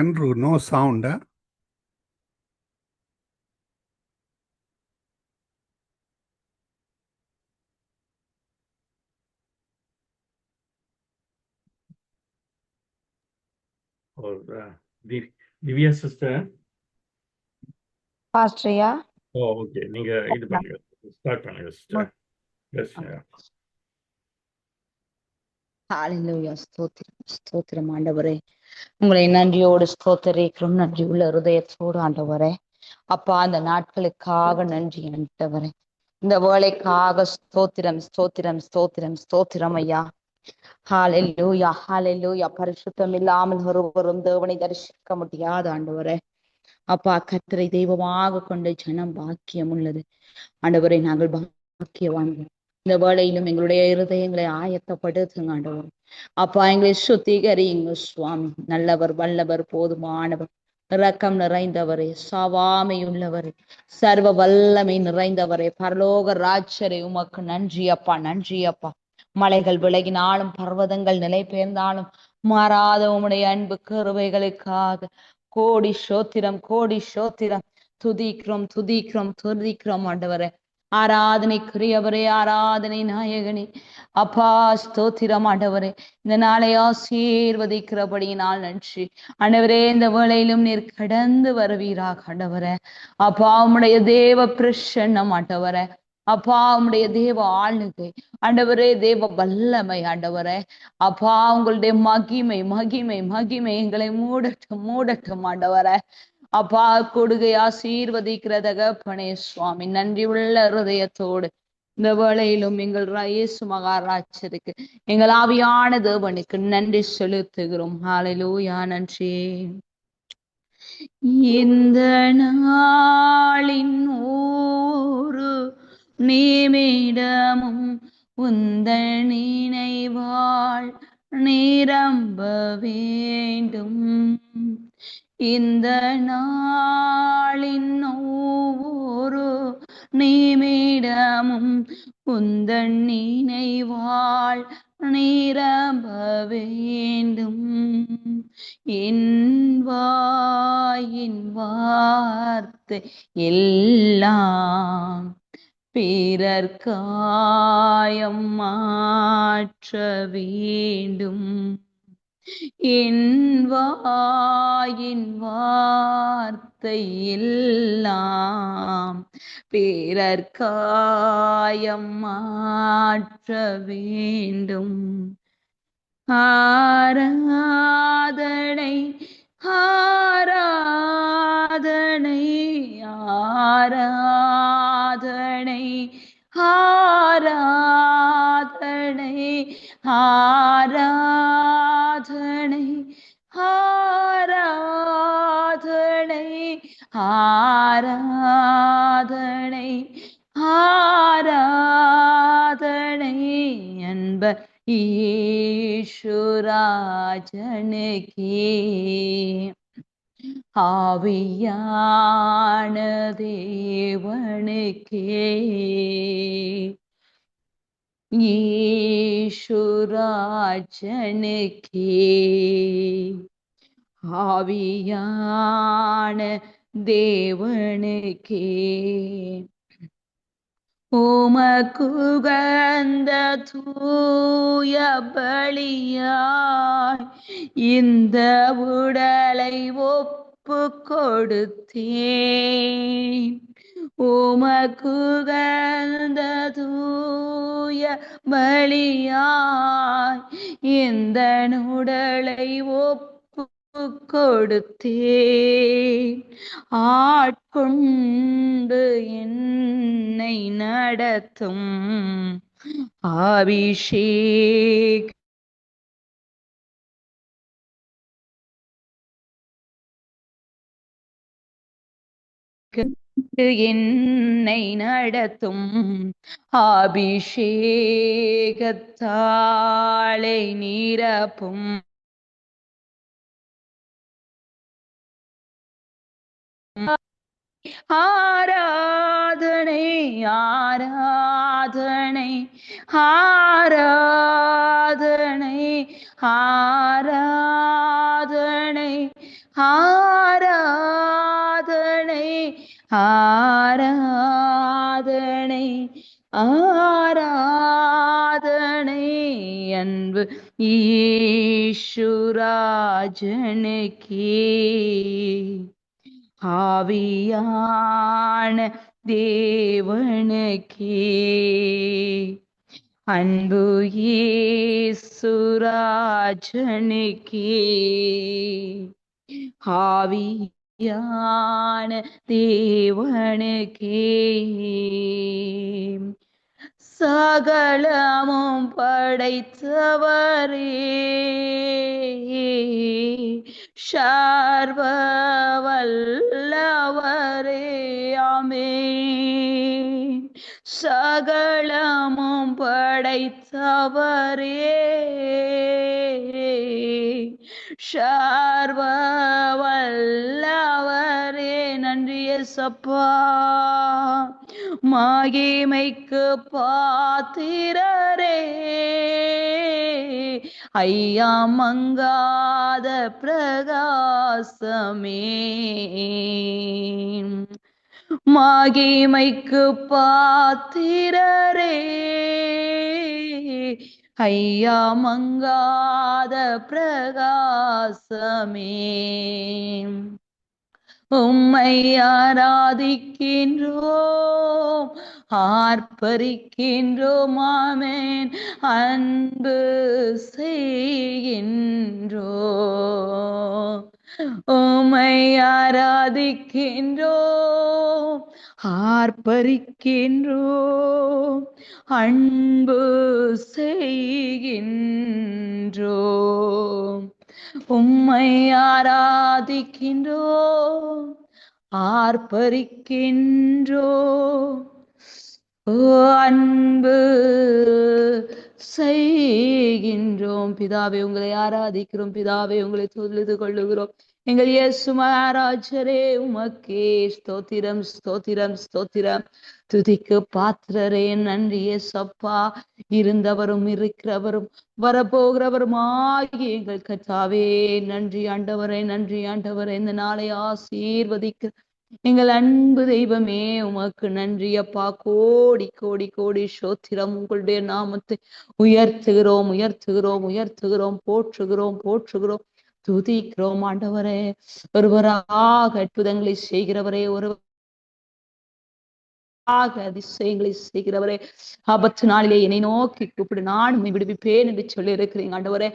Andrew, no sound. Or Divya sister. பாஸ்டரியா? Okay, நீங்க இது பண்ணுங்க, ஸ்டார்ட் பண்ணுங்க சிஸ்டர். எஸ். ஹalleluya. ஸ்தோத்திரம் ஸ்தோத்திரம் ஆண்டவரே, உங்களை நன்றியோடு ஸ்தோத்தரிக்கிறோம். நன்றி உள்ள இருதயத்தோடு ஆண்டவரே. அப்பா, அந்த நாட்களுக்காக நன்றி ஆண்டவரே. இந்த வேலைக்காக ஸ்தோத்திரம் ஸ்தோத்திரம் ஸ்தோத்திரம் ஸ்தோத்திரம் ஐயா. ஹalleluya ஹalleluya. பரிசுத்தம் இல்லாமல் ஒருவரும் தேவனை தரிசிக்க முடியாத ஆண்டவரே. அப்பா, கர்த்தரை தெய்வமாக கொண்ட ஜனம் பாக்கியம் உள்ளது ஆண்டவரை. நாங்கள் பாக்கியவான்கள். இந்த வேளையிலும் எங்களுடைய இருதயங்களை ஆயத்தப்படுத்துங்க ஆண்டவர். அப்பா, எங்களை சுத்திகரியுங்க சுவாமி. நல்லவர், வல்லவர், போதுமானவர், இரக்கம் நிறைந்தவரே, சாவாமையுள்ளவரே, சர்வ வல்லமை நிறைந்தவரே, பரலோக ராஜ்யரே, உமக்கு நன்றி அப்பா, நன்றி அப்பா. மலைகள் விலகினாலும் பர்வதங்கள் நிலை பெயர்ந்தாலும் மாறாத உம்முடைய அன்பு கிருபைகளுக்காக கோடி சோத்திரம் கோடி சோத்திரம். துதிக்கிறோம் துதிக்கிறோம் துதிக்கிறோம் ஆண்டவரே. ஆராதனைக்குரியவரே, ஆராதனை நாயகனே, அப்பா ஸ்தோத்திரம் ஆண்டவரே. இந்த நாளை ஆசீர்வதிக்கிறபடியினால் நன்றி ஆண்டவரே. இந்த வேளையிலும் நீர் கடந்து வருவீராக ஆண்டவரே. அப்பா, உம்முடைய தேவ பிரசன்னம் ஆண்டவரே. அப்பா, உம்முடைய தேவ ஆளுகை ஆண்டவரே, தேவ வல்லமை ஆண்டவரே. அப்பா, உங்களுடைய மகிமை மகிமை மகிமை எங்களை மூடட்டும் மூடட்டும் ஆண்டவரே. அப்பா, கொடுகை ஆசீர்வதிக்கிற தகப்பனே சுவாமி, நன்றி உள்ள இருதயத்தோடு இந்த வேளையிலும் எங்கள் இயேசு மகாராஜருக்கு, எங்கள் ஆவியான தேவனுக்கு நன்றி செலுத்துகிறோம். ஹalleluya, நன்றி. இந்த நாளின் ஒரு நிமிடமும் உந்தன் நினைவால் நிரம்ப வேண்டும். இந்த நாளின் ஒவ்வொரு நிமிடமும் உந்தன் நினைவால் நிரம்ப வேண்டும். என் வாயின் வார்த்தை எல்லாம் பிறர் காயம் மாற்ற வேண்டும். என் வாயின் வார்த்தை எல்லாம் பிறர் காயம் மாற்ற வேண்டும். ஆராதனை ஆராதனை ஆராதனை ஆராதனை ஆராதனை ஆராதனை ஆராதனை ஆராதனை அன்ப ஈசுராஜனுக்கே. ஆவியான தேவனுக்கே. ஈசுராஜனுக்கே. ஆவியான தேவனுக்கே. உமக்குகந்த தூய பலியாய் இந்த உடலை ஒப்பு கொடுத்தேன். உமக்குகந்த தூய பலியாய் இந்த உடலை ஒப்பு கொடுத்தேன். ஆட்கொண்டு என்னை நடத்தும் அபிஷேக் என்னை நடத்தும் அபிஷேகத்தாளை நிரப்பும். ஆராதனை ஆராதனை ஆராதனை ஆராதனை ஆராதனை ஆராதனை ஆராதனை அன்பு ஈசுராஜனுக்கே ஆவியான தேவனுக்கே அன்பு ஈசுராஜனுக்கே ஆவியான தேவனுக்கே சகலமும் படைத்தவரே சர்வ வல்லவரே ஆமென். சகலமும் படைத்தவரே சர்வ வல்லவரே. நன்றி இயேசப்பா. மகிமைக்கு பாத்திரரே ஐயா மங்காத பிரகாசமே. மகிமைக்கு பாத்திரரே ஐயா மங்காத பிரகாசமே. உம்மை ஆராதிக்கின்றோம் ஆர்ப்பரிக்கின்றோம் ஆமென். அன்பு செய்கின்றோம். உம்மை ஆராதிக்கின்றோம் ஆர்ப்பரிக்கின்றோம் அன்பு செய்கின்றோம். உம்மை ஆராதிக்கின்றோம் ஆர்ப்பரிக்கின்றோம் அன்பு செய்கின்றோம். பிதாவே உங்களை ஆராதிக்கிறோம். பிதாவே உங்களை தொழுது கொள்ளுகிறோம். எங்கள் இயேசு மகாராஜரே உமக்கே ஸ்தோத்திரம் ஸ்தோத்திரம் ஸ்தோத்திரம். துதிக்கு பாத்திரரே நன்றி இயேசப்பா. இருந்தவரும் இருக்கிறவரும் வரப்போகிறவரும் ஆகிய எங்கள் கர்த்தாவே நன்றி ஆண்டவரே நன்றி ஆண்டவரே. இந்த நாளை ஆசீர்வதிக்க எங்கள் அன்பு தெய்வமே உமக்கு நன்றி அப்பா. கோடி கோடி கோடி ஸ்தோத்திரம். உங்களுடைய நாமத்தை உயர்த்துகிறோம் உயர்த்துகிறோம் உயர்த்துகிறோம் போற்றுகிறோம் போற்றுகிறோம் துதிக்கிறோம் ஆண்டவரே. ஒருவராக அற்புதங்களை செய்கிறவரே ஒருவர் அதிசயங்களை செய்கிறவரே. ஆபத்து நாளிலே என்னை நோக்கி கூப்பிடு நான் உம்மை விடுவிப்பேன் என்று சொல்லி இருக்கிறீங்க ஆண்டவரே.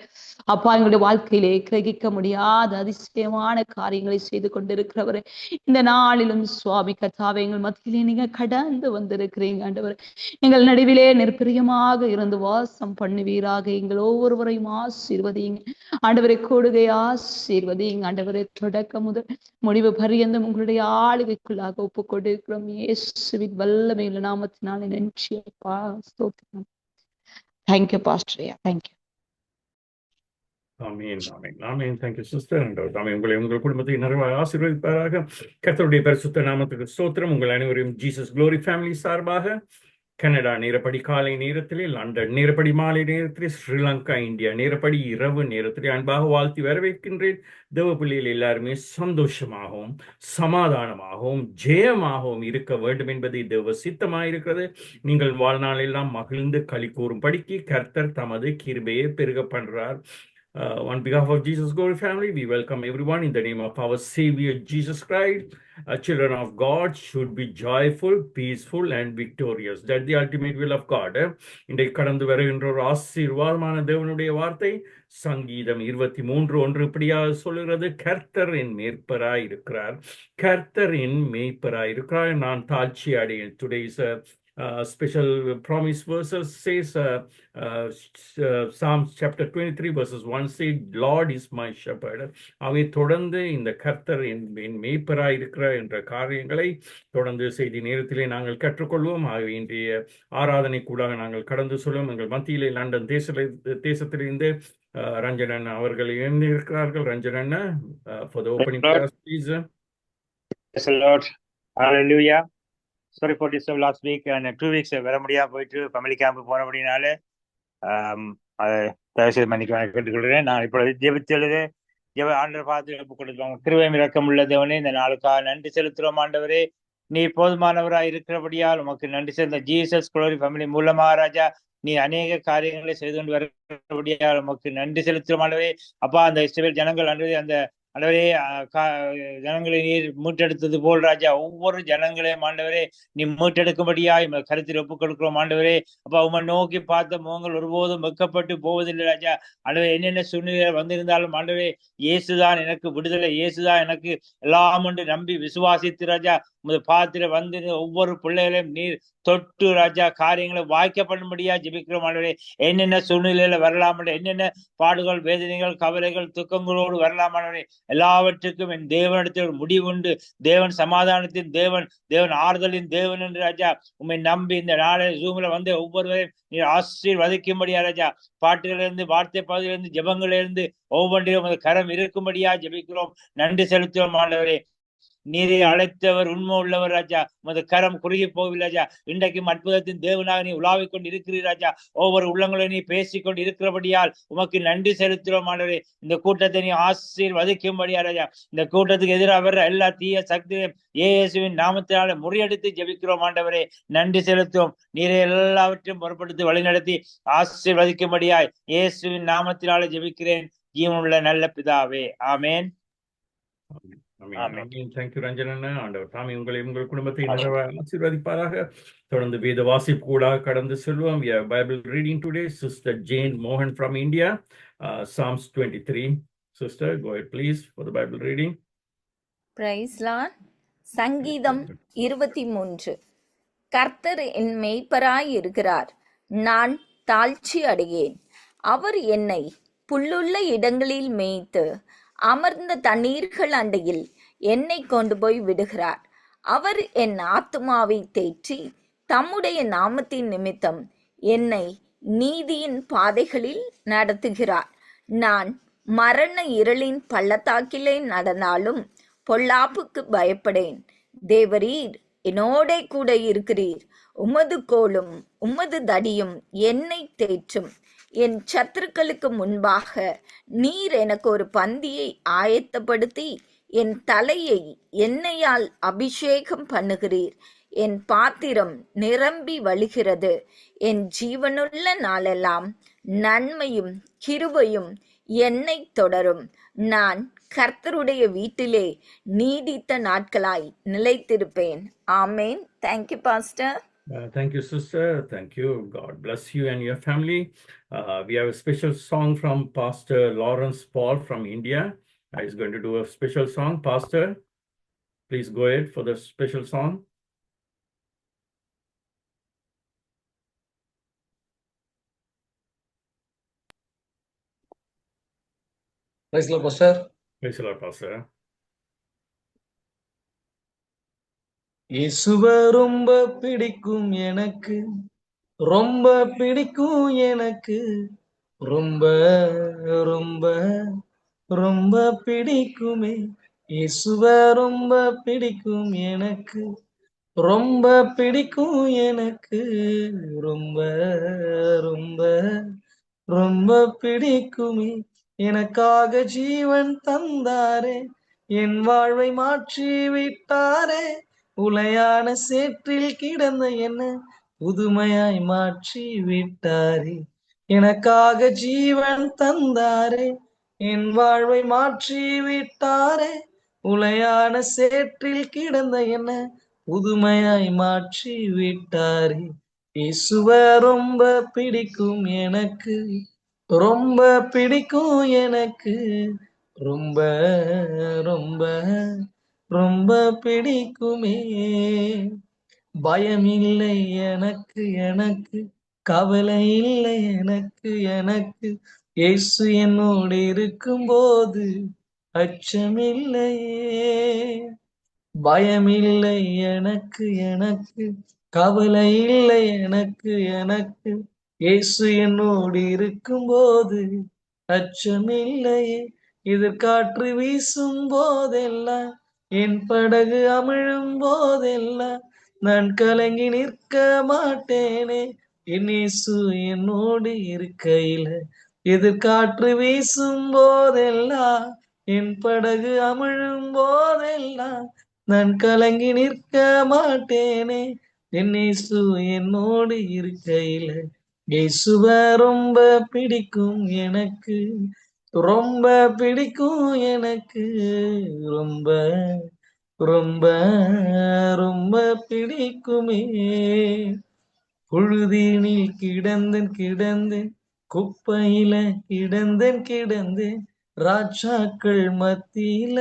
அப்பா எங்களுடைய வாழ்க்கையிலே கிரகிக்க முடியாத அதிசயமான காரியங்களை செய்து கொண்டிருக்கிறவரே. இந்த நாளிலும் சுவாமி கர்த்தாவே எங்கள் மத்தியிலே நீங்க கடந்து வந்திருக்கிறீங்க ஆண்டவரே. எங்கள் நடுவிலே நிர்பிரியமாக இருந்து வாசம் பண்ணுவீராக. எங்கள் ஒவ்வொருவரையும் ஆசீர்வதிங்க ஆண்டவரை. கூடுகை ஆசீர்வதிங்க ஆண்டவரை. தொடக்க முதல் முடிவு பரியந்தம் உங்களுடைய ஆளுகைக்குள்ளாக ஒப்புக் கொண்டிருக்கிறோம் இயேசுவின் வல்லமையுள்ள நாமத்தினாலே நன்றி அப்பா. ஸ்தோத்திரம். Thank you pastor. தேங்க்யூ. ஆமீன் ஆமீன் ஆமீன். Thank you sister. ஆமீன். உங்களை உங்கள் குடும்பத்தை நிறைவாக ஆசீர்வதிப்பாராக. கர்த்தருடைய பரிசுத்த நாமத்துக்கு ஸ்தோத்திரம். உங்கள் அனைவரையும் ஜீசஸ் குளோரி ஃபேமிலி சார்பாக கனடா நேரப்படி காலை நேரத்திலே, லண்டன் நேரப்படி மாலை நேரத்திலே, ஸ்ரீலங்கா இந்தியா நேரப்படி இரவு நேரத்திலே அன்பாக வாழ்த்தி வரவேற்கின்றேன். தேவ பிள்ளைகள் எல்லாருமே சந்தோஷமாகவும் சமாதானமாகவும் ஜெயமாகவும் இருக்க வேண்டும் என்பது தேவ சித்தமாயிருக்கிறது. நீங்கள் வாழ்நாளெல்லாம் மகிழ்ந்து களி கூறும்படிக்கு கர்த்தர் தமது கிருபையை பெருக பண்றார். On behalf of Jesus Glory Family, we welcome everyone in the name of our Savior Jesus Christ. Children of God should be joyful, peaceful, and victorious. That's the ultimate will of God. இன்றைக்கு கடந்து வருகின்ற ஒரு ஆசீர்வாதமான தேவனுடைய வார்த்தை சங்கீதம் 23:1 இப்படியாக சொல்லுகிறது. கர்த்தர் என் மேய்ப்பராய் இருக்கிறார். கர்த்தர் என் மேய்ப்பராய் இருக்கிறார். நான் தாழ்ச்சி அடையேன். Today's special promise verses says Psalms chapter 23 verses 1 say Lord is my shepherd. அவை தொடர்ந்து இந்த கர்த்தர் என் மேய்ப்பராய் இருக்கிறார் என்ற காரியங்களை தொடர்ந்து செய்தி நேரத்திலே நாங்கள் கற்றுக்கொள்வோம். ஆகவே இன்றைய ஆராதனை கூட நாங்கள் கடந்து சொல்லுவோம். எங்கள் மத்தியிலே லண்டன் தேசத்திலிருந்து ரஞ்சனன் அவர்கள் இணைந்திருக்கிறார்கள். ரஞ்சனன் for the opening prayer please. Praise the Lord. Hallelujah. Sorry for this last week and 2 weeks வர முடியாம போயிட்டு ஃபேமிலி கேம்ப் போன அப்படின்னால அதை தயவுசெய்து மன்னிக்க கேட்டுக்கொள்கிறேன். நான் இப்பொழுது ஜெபித்தெழுது ஆண்டவர் பார்த்து ஒப்புக் கொடுக்கிறோம். கிருபையும் இரக்கம் உள்ள தேவனே, இந்த நாளுக்காக நன்றி செலுத்துகிறோம் ஆண்டவரே. நீ போதுமானவராய் இருக்கிறபடியால் உமக்கு நன்றி செலுத்த ஜீசஸ் குளோரி ஃபேமிலி மூலமா ராஜா நீ அநேக காரியங்களை செய்து கொண்டு வருகிறபடியால் உமக்கு நன்றி செலுத்துகிறோம் ஆண்டவரே. அப்பா, அந்த இஸ்ரவேல் ஜனங்கள் அந்த ஆண்டவரே ஜனங்களை நீர் மீட்டெடுத்தது போல் ராஜா ஒவ்வொரு ஜனங்களையும் ஆண்டவரே நீ மீட்டெடுக்கும்படியாய் கருத்தில் ஒப்புக் கொடுக்கிறோம் ஆண்டவரே. அப்பா, உம்மை நோக்கி பார்த்த முகங்கள் ஒருபோதும் வெட்கப்பட்டு போவதில்லை ராஜா. ஆண்டவரே, என்னென்ன சூழ்நிலை வந்திருந்தாலும் ஆண்டவரே இயேசுதான் எனக்கு விடுதலை, இயேசுதான் எனக்கு எல்லாம் என்று நம்பி விசுவாசித்து ராஜா உமது பாத்திர வந்து ஒவ்வொரு பிள்ளைகளையும் நீர் தொட்டு ராஜா காரியங்களை வாய்க்கப்படும்படியா ஜெபிக்கிறோம் ஆண்டவரே. என்னென்ன சூழ்நிலையில வரலாம், என்னென்ன பாடுகள், வேதனைகள், கவலைகள், துக்கங்களோடு வரலாம் ஆண்டவரே, எல்லாவற்றுக்கும் என் தேவனிடத்தில் ஒரு முடிவுண்டு. தேவன் சமாதானத்தின் தேவன், தேவன் ஆறுதலின் தேவன் என்று ராஜா உண்மை நம்பி இந்த நாளை ஜூம்ல வந்து ஒவ்வொருவரையும் நீ ஆசீர்வதிக்கும்படியா ராஜா பாட்டுகளிலிருந்து, வார்த்தை பகுதியிலிருந்து, ஜெபங்களிலிருந்து ஒவ்வொன்றிலும் அந்த கரம் இருக்கும்படியா ஜெபிக்கிறோம். நன்றி செலுத்துவோம் ஆண்டவரே. நீரை அழைத்தவர் உண்மை உள்ளவர் ராஜா. உமது கரம் குறுகி போகவில்லை ராஜா. இன்றைக்கும் அற்புதத்தின் தேவனாக நீ உலாவிக் கொண்டு இருக்கிறீர் ராஜா. ஒவ்வொரு உள்ளங்களையும் நீ பேசிக்கொண்டு இருக்கிறபடியால் உமக்கு நன்றி செலுத்துகிறோம் ஆண்டவரே. இந்த கூட்டத்தை நீ ஆசீர்வதிக்கும்படியா ராஜா. இந்த கூட்டத்துக்கு எதிராக வர்ற எல்லா தீய சக்தியையும் இயேசுவின் நாமத்தினால முறியடித்து ஜெபிக்கிறோம் ஆண்டவரே. நன்றி செலுத்துவோம். நீரை எல்லாவற்றையும் பொறுப்படுத்தி வழிநடத்தி ஆசீர்வதிக்கும்படியாய் இயேசுவின் நாமத்தினால ஜெபிக்கிறேன் ஜீவனுள்ள நல்ல பிதாவே. ஆமேன். தேங்க்யூ ரஞ்சனண்ணா. ஆண்டவர் தாமே உங்களை உங்கள் குடும்பத்தை ஆசீர்வதிப்பாராக. தொடர்ந்து வேத வாசிப்புக்கூடாக கடந்து செல்வோம். Bible reading today sister Jane மோகன் from India, Psalms 23. Sister, go ahead please for the Bible reading. Praise Lord. சங்கீதம் 23. கர்த்தர் என் மேய்ப்பராய் இருக்கிறார், நான் தாழ்ச்சி அடையேன். அவர் என்னை புல்லுள்ள இடங்களில் மேய்த்து அமர்ந்த தண்ணீர்கள் அண்டையில் என்னை கொண்டு போய் விடுகிறார். அவர் என் ஆத்துமாவை தேற்றி தம்முடைய நாமத்தின் நிமித்தம் என்னை நீதியின் பாதைகளில் நடத்துகிறார். நான் மரண இருளின் பள்ளத்தாக்கிலே நடந்தாலும் பொல்லாப்புக்கு பயப்படேன். தேவரீர் என்னோடே கூட இருக்கிறீர். உமது கோலும் உமது தடியும் என்னை தேற்றும். என் சத்துருக்களுக்கு முன்பாக நீர் எனக்கு ஒரு பந்தியை ஆயத்தப்படுத்தி என் தலையை எண்ணெயால் அபிஷேகம் பண்ணுகிறீர். என் பாத்திரம் நிரம்பி வழிகிறது. என் ஜீவனுள்ள நாளெல்லாம் நன்மையும் கிருபையும் என்னை தொடரும். நான் கர்த்தருடைய வீட்டிலே நீடித்த நாட்களாய் நிலைத்திருப்பேன். ஆமேன். Thank you pastor. Thank you, sister. Thank you. God bless you and your family. We have a special song from Pastor Lawrence Paul from India. He's going to do a special song. Pastor, please go ahead for the special song. Praise the Lord, Pastor. Praise the Lord, Pastor. இயேசுவை ரொம்ப பிடிக்கும் எனக்கு, ரொம்ப பிடிக்கும் எனக்கு, ரொம்ப ரொம்ப ரொம்ப பிடிக்குமே. இயேசுவை ரொம்ப பிடிக்கும் எனக்கு, ரொம்ப பிடிக்கும் எனக்கு, ரொம்ப ரொம்ப ரொம்ப பிடிக்குமே. எனக்காக ஜீவன் தந்தாரே, என் வாழ்வை மாற்றி விட்டாரே. உளையான சேற்றில் கிடந்த என்ன புதுமையாய் மாற்றி விட்டாரே. எனக்காக ஜீவன் தந்தாரே, என் வாழ்வை மாற்றி விட்டாரே. உளையான சேற்றில் கிடந்த என்ன புதுமையாய் மாற்றி விட்டாரே. இயேசுவை ரொம்ப பிடிக்கும் எனக்கு, ரொம்ப பிடிக்கும் எனக்கு, ரொம்ப ரொம்ப ரொம்ப பிடிக்குமே. பயமில்லை எனக்கு எனக்கு, கவலை இல்லை எனக்கு எனக்கு, இயேசு என்னோடு இருக்கும்போது அச்சமில்லையே. பயமில்லை எனக்கு எனக்கு, கவலை இல்லை எனக்கு எனக்கு, இயேசு என்னோடு இருக்கும்போது அச்சமில்லையே. எதிர்காற்று வீசும் போதெல்லாம், என் படகு அமிழும் போதெல்லாம், நான் கலங்கி நிற்க மாட்டேனே. என் இயேசு என்னோடு இருக்கையில. எதிர்காற்று வீசும் போதெல்லாம், என் படகு அமிழும் போதெல்லாம் நான் கலங்கி நிற்க மாட்டேனே. என் இயேசு என்னோடு இருக்கையில இயேசுவ ரொம்ப பிடிக்கும் எனக்கு, ரொம்ப பிடிக்கும் எனக்கு, ரொம்ப ரொம்ப ரொம்ப பிடிக்குமே. புழுதினில் கிடந்தேன் குப்பையில கிடந்தேன் ராஜாக்கள் மத்தியில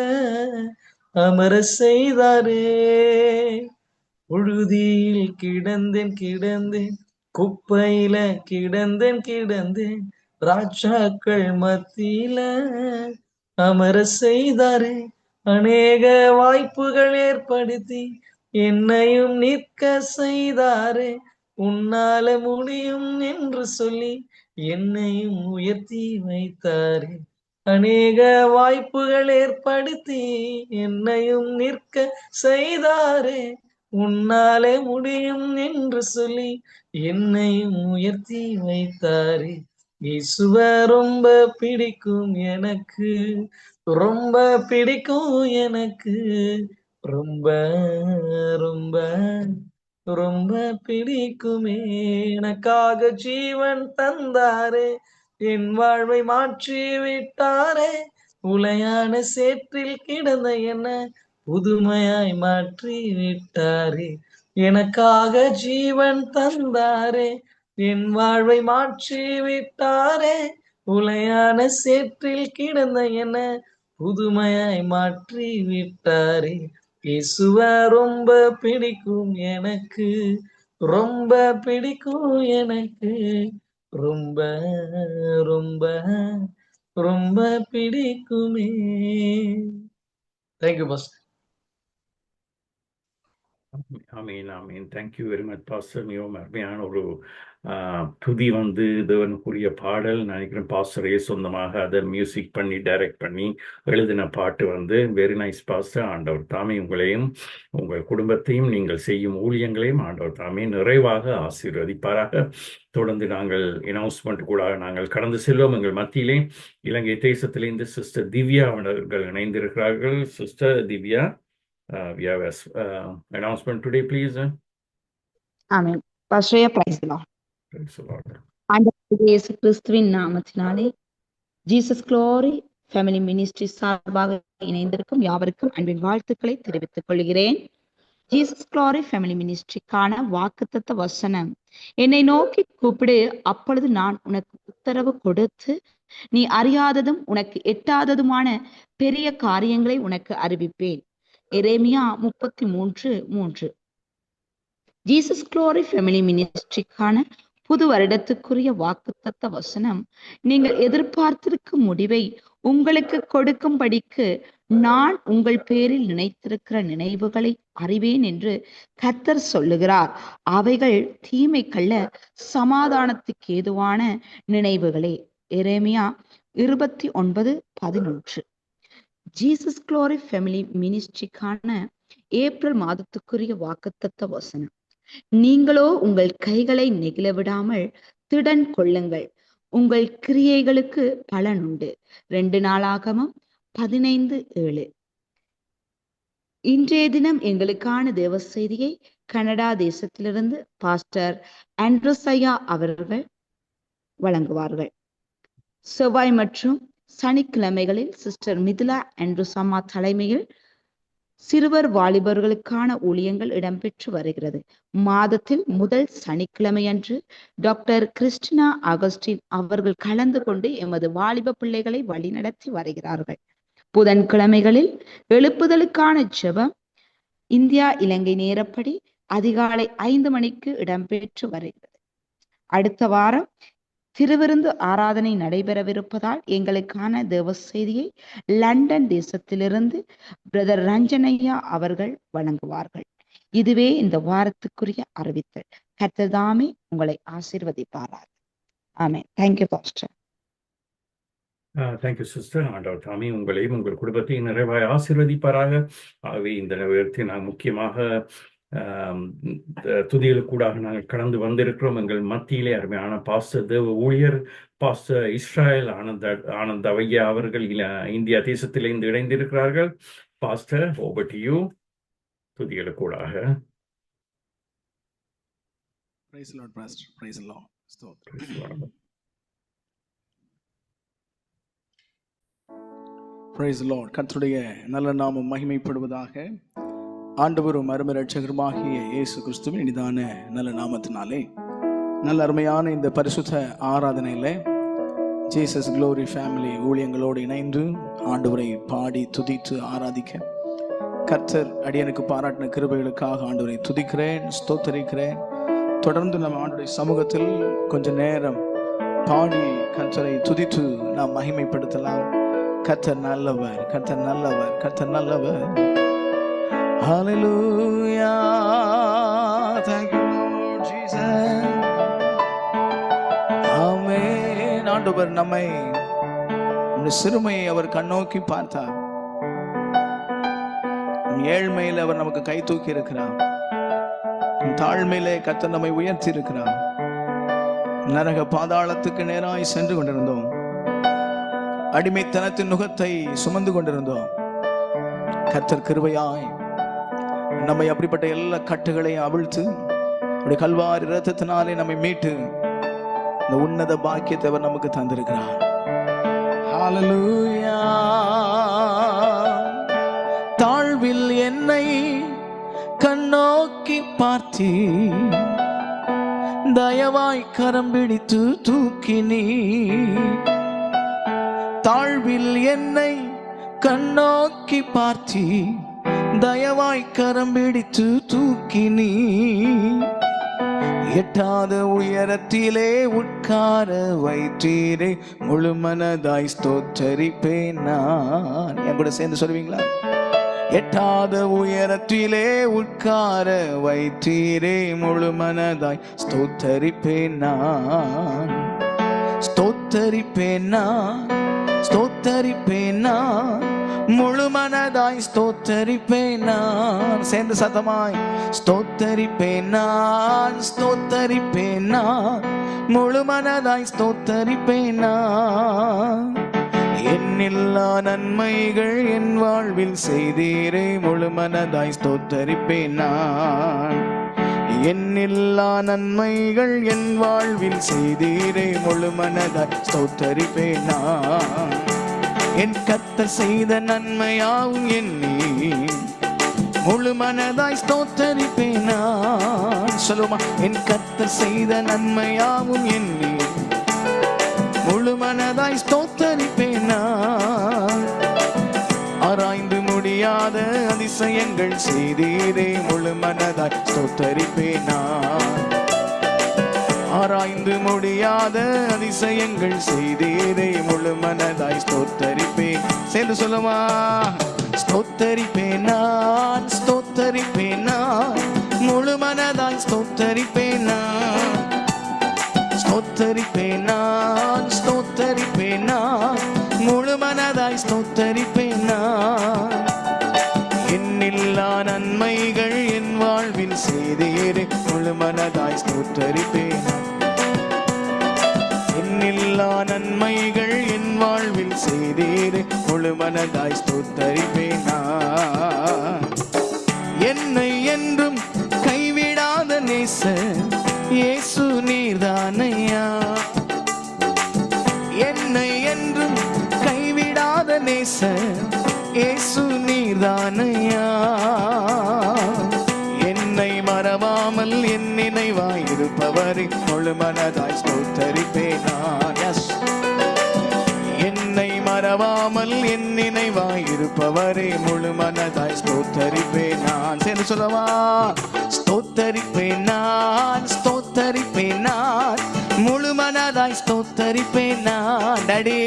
அமர செய்தாரே. புழுதியில் கிடந்தேன் குப்பையில கிடந்தேன் ராஜாக்கள் மத்தியில அமர செய்தாரே. அநேக வாய்ப்புகள் ஏற்படுத்தி என்னையும் நிற்க செய்தாரே. உன்னால முடியும் என்று சொல்லி என்னையும் உயர்த்தி வைத்தாரே. அநேக வாய்ப்புகள் ஏற்படுத்தி என்னையும் நிற்க செய்தாரே. உன்னாலே முடியும் என்று சொல்லி என்னையும் உயர்த்தி வைத்தாரே. இயேசுவ ரொம்ப பிடிக்கும் எனக்கு, ரொம்ப பிடிக்கும் எனக்கு, ரொம்ப ரொம்ப ரொம்ப பிடிக்குமே. எனக்காக ஜீவன் தந்தாரே, என் வாழ்வை மாற்றி விட்டாரே. உளையான சேற்றில் கிடந்த என்ன புதுமையாய் மாற்றி விட்டாரே. எனக்காக ஜீவன் தந்தாரே, என் வாழ்வை மாற்றி விட்டாரே. உளையான சேற்றில் கிடந்த என்ன புதுமையாய் மாற்றி விட்டாரே. இயேசுவ ரொம்ப பிடிக்கும் எனக்கு, ரொம்ப பிடிக்கும் எனக்கு, ரொம்ப ரொம்ப ரொம்ப பிடிக்குமே. Thank you boss. ஆமீன் ஆமீன். Thank you very much pastor. மிகவும் அருமையான ஒரு துதி வந்து தேவனுக்குரிய பாடல் நினைக்கிறேன். பாஸ்டரே சொந்தமாக அதை மியூசிக் பண்ணி டைரக்ட் பண்ணி எழுதின பாட்டு வந்து வெரி நைஸ் பாஸ்டர். ஆண்டவர் தாமே உங்களையும் உங்கள் குடும்பத்தையும் நீங்கள் செய்யும் ஊழியங்களையும் ஆண்டவர் தாமே நிறைவாக ஆசீர்வதிப்பாராக. தொடர்ந்து நாங்கள் அனௌன்ஸ்மெண்ட் கூட நாங்கள் கடந்து செல்வோம். எங்கள் மத்தியிலே இலங்கை தேசத்திலிருந்து சிஸ்டர் திவ்யா அவர்கள் இணைந்திருக்கிறார்கள். Sister Divya, we have announcement today, please. ஆமென். Pastor praise the Lord. Praise the Lord. ஆண்டவர் இயேசு கிறிஸ்துவின் நாமத்தினாலே ஜீசஸ் க்ளோரி ஃபேமிலி மினிஸ்ட்ரி சார்பாக இணைந்திருக்கும் யாவருக்கும் அன்பின் வாழ்த்துக்களை தெரிவித்துக் கொள்கிறேன். ஜீசஸ் க்ளோரி ஃபேமிலி மினிஸ்ட்ரிக்கான வாக்குத்தத்த வசனம், என்னை நோக்கி கூப்பிடு, அப்பொழுது நான் உனக்கு உத்தரவு கொடுத்து நீ அறியாததும் உனக்கு எட்டாததுமான பெரிய காரியங்களை உனக்கு அறிவிப்பேன். எரேமியா 33:3. ஜீசஸ் க்ளோரி ஃபேமிலி மினிஸ்ட்ரிக்கான புது வருடத்துக்குரிய வாக்குத்தத்த வசனம், நீங்கள் எதிர்பார்த்திருக்கும் முடிவை உங்களுக்கு கொடுக்கும்படிக்கு நான் உங்கள் பேரில் நினைத்திருக்கிற நினைவுகளை அறிவேன் என்று கர்த்தர் சொல்லுகிறார். அவைகள் தீமைக்கல்ல, சமாதானத்துக்கு ஏதுவான நினைவுகளே. எரேமியா 29:11. ஜீசஸ் க்ளோரி ஃபேமிலி மினிஸ்ட்ரிக்கான ஏப்ரல் மாதத்துக்குரிய வாக்குத்தத்த வசனம், நீங்களோ உங்கள் கைகளை நெகிழ விடாமல் திடன் கொள்ளுங்கள், உங்கள் கிரியைகளுக்கு பலன் உண்டு. 2 நாளாகமம் 15:7. இன்றைய தினம் எங்களுக்கான தேவ செய்தியை கனடா தேசத்திலிருந்து பாஸ்டர் ஆண்ட்ரூசையா அவர்கள் வழங்குவார்கள். செவ்வாய் மற்றும் சனிக்கிழமைகளில் சிஸ்டர் மிதுலா ஆண்ட்ரூசம்மா தலைமையில் சிறுவர் வாலிபர்களுக்கான ஊழியங்கள் இடம்பெற்று வருகிறது. மாதத்தில் முதல் சனிக்கிழமையன்று டாக்டர் கிறிஸ்டினா அகஸ்டின் அவர்கள் கலந்து கொண்டு எமது வாலிப பிள்ளைகளை வழிநடத்தி வருகிறார்கள். புதன்கிழமைகளில் எழுப்புதலுக்கான ஜெபம் இந்தியா இலங்கை நேரப்படி அதிகாலை 5 மணிக்கு இடம்பெற்று வருகிறது. அடுத்த வாரம் திருவிருந்து ஆராதனை நடைபெறவிருப்பதால் எங்களுக்கான தேவ செய்தியை லண்டன் தேசத்திலிருந்து பிரதர் ரஞ்சனையா அவர்கள் வழங்குவார்கள். இதுவே இந்த வாரத்துக்குரிய அறிவித்தல். கர்த்தர் தாமே உங்களை ஆசீர்வதிப்பாராக. ஆமென். Thank you pastor. Thank you sister. ஆண்டவர் தாமே உங்களையும் உங்கள் குடும்பத்தையும் நிறைவாய் ஆசீர்வதிப்பாராக. ஆகவே இந்த நேரத்தில் நான் முக்கியமாக துதிகளுக்கூடாக நாங்கள் கடந்து வந்திருக்கிறோம். எங்கள் மத்தியிலே அருமையான பாஸ்டர் தேவ ஊழியர் பாஸ்டர் இஸ்ராயல் ஆனந்த ஐயா அவர்கள் இந்தியா தேசத்திலிருந்து இணைந்திருக்கிறார்கள். Pastor, over to you. துதிகளுக்கூடாக. Praise the Lord, Pastor. Praise the Lord. Praise the Lord. கர்த்தருடைய நல்ல நாமம் மகிமைப்படுவதாக. ஆண்டவரும் அருமை இரட்சகருமாகிய இயேசு கிறிஸ்துவின் இனிதான நல்ல நாமத்தினாலே நல்ல அருமையான இந்த பரிசுத்த ஆராதனையில ஜீசஸ் க்ளோரி ஃபேமிலி ஊழியங்களோடு இணைந்து ஆண்டவரை பாடி துதித்து ஆராதிக்க கர்த்தர் அடியனுக்கு பாராட்டின கிருபைகளுக்காக ஆண்டவரை துதிக்கிறேன், ஸ்தோத்தரிக்கிறேன். தொடர்ந்து நம்ம ஆண்டவருடைய சமூகத்தில் கொஞ்ச நேரம் பாடி கர்த்தரை துதித்து நாம் மகிமைப்படுத்தலாம். கர்த்தர் நல்லவர், கர்த்தர் நல்லவர், கர்த்தர் நல்லவர். Hallelujah. Thank you, Lord Jesus. Amen. ஆண்டவர் நம்மை சிறுமையை அவர் கண்ணோக்கி பார்த்தார். ஏழ்மையில் அவர் நமக்கு கை தூக்கி இருக்கிறார். தாழ்மையிலே கர்த்தர் நம்மை உயர்த்தி இருக்கிறார். நரக பாதாளத்துக்கு நேராய் சென்று கொண்டிருந்தோம். அடிமைத்தனத்தின் நுகத்தை சுமந்து கொண்டிருந்தோம். கர்த்தர் கிருபையாய் நம்மை அப்படிப்பட்ட எல்லா கட்டுகளையும் அவிழ்த்து அப்படி கல்வாரி இரத்தத்தினாலே நம்மை மீட்டு இந்த உன்னத பாக்கியத்தை அவர் நமக்கு தந்திருக்கிறார். ஹல்லேலூயா. தாழ்வில் என்னை கண்ணோக்கி பார்த்தீ, தயவாய் கரம் பிடித்து தூக்கினீ. தாழ்வில் என்னை கண்ணோக்கி பார்த்தீ, தயவாய் கரம் பிடித்து தூக்கினீ. எட்டாத உயரத்திலே உட்கார வைத்தீரே, முழு மனதாய் ஸ்தோத்தரிப்பேன் நான். என் கூட சேர்ந்து சொல்லுவீங்களா? எட்டாத உயரத்திலே உட்கார வைத்தீரே, முழு மனதாய் ஸ்தோத்தரிப்பேன் நான். ஸ்தோத்தரிப்பேன் நான், ஸ்தோத்தரிப்பேன் நான், முழு மனதாய் ஸ்தோத்தரிப்பேன் நான். சேர்ந்து சத்தமாய் ஸ்தோத்தரிப்பேன் நான், ஸ்தோத்தரிப்பேன் நான், முழு மனதாய் ஸ்தோத்தரிப்பேன் நான். என்னில்லா நன்மைகள் என் வாழ்வில் செய்தீரே, முழு மனதாய் ஸ்தோத்தரிப்பேன் நான். என்னில்லா நன்மைகள் என் வாழ்வில் செய்தீரே, முழு மனதாய் ஸ்தோத்தரிப்பேன் நான். என் கர்த்தர் செய்த நன்மையாவும் எண்ணி முழு மனதாய் ஸ்தோத்தரிப்பேன் நான். சொல்லுமா? என் கர்த்தர் செய்த நன்மையாவும் எண்ணி முழு மனதாய் ஸ்தோத்தரிப்பேன் நான். ஆராய்ந்து முடியாத அதிசயங்கள் செய்தீரே, முழு மனதாய் ஸ்தோத்தரிப்பேன் நான். ஆராய்ந்து முடியாத அதிசயங்கள் செய்தீரே, முழு மனதாய் ஸ்தோத்தரிப்பேன். சேர்ந்து சொல்லுமா? ஸ்தோத்தரிப்பேன் நான், ஸ்தோத்தரிப்பேன் நான், முழு மனதாய் ஸ்தோத்தரிப்பேன் நான். ஸ்தோத்தரிப்பேன் நான், ஸ்தோத்தரிப்பேன் நான், முழு மனதாய் ஸ்தோத்தரிப்பேன் நான். என்னில்லா நன்மைகள் என் வாழ்வில் செய்தீரே, முழு மனதாய் ஸ்தோத்தரிப்பேன். என்னில்லா நன்மைகள் என் வாழ்வில் செய்தீரே, முழு மனதாய் ஸ்தோத்தரிப்பேன் நான். என்னை என்றும் கைவிடாத நேசர் இயேசு நீர்தானையா. என்னை என்றும் கைவிடாத நேசர் இயேசு நீர்தானையா. என்னை மறவாமல் என் நினைவாய் இருப்பவரை முழு மனதாய் ஸ்தோத்தரிப்பேன் நான். என்னை மறவாமல் என் நினைவாய் இருப்பவரை முழு மனதாய் ஸ்தோத்தரிப்பேன் நான். சரி சொல்லவா? ஸ்தோத்தரிப்பேன் நான், ஸ்தோத்தரிப்பேன் நான், முழு மனதாய் ஸ்தோத்தரிப்பேன் நான். டடி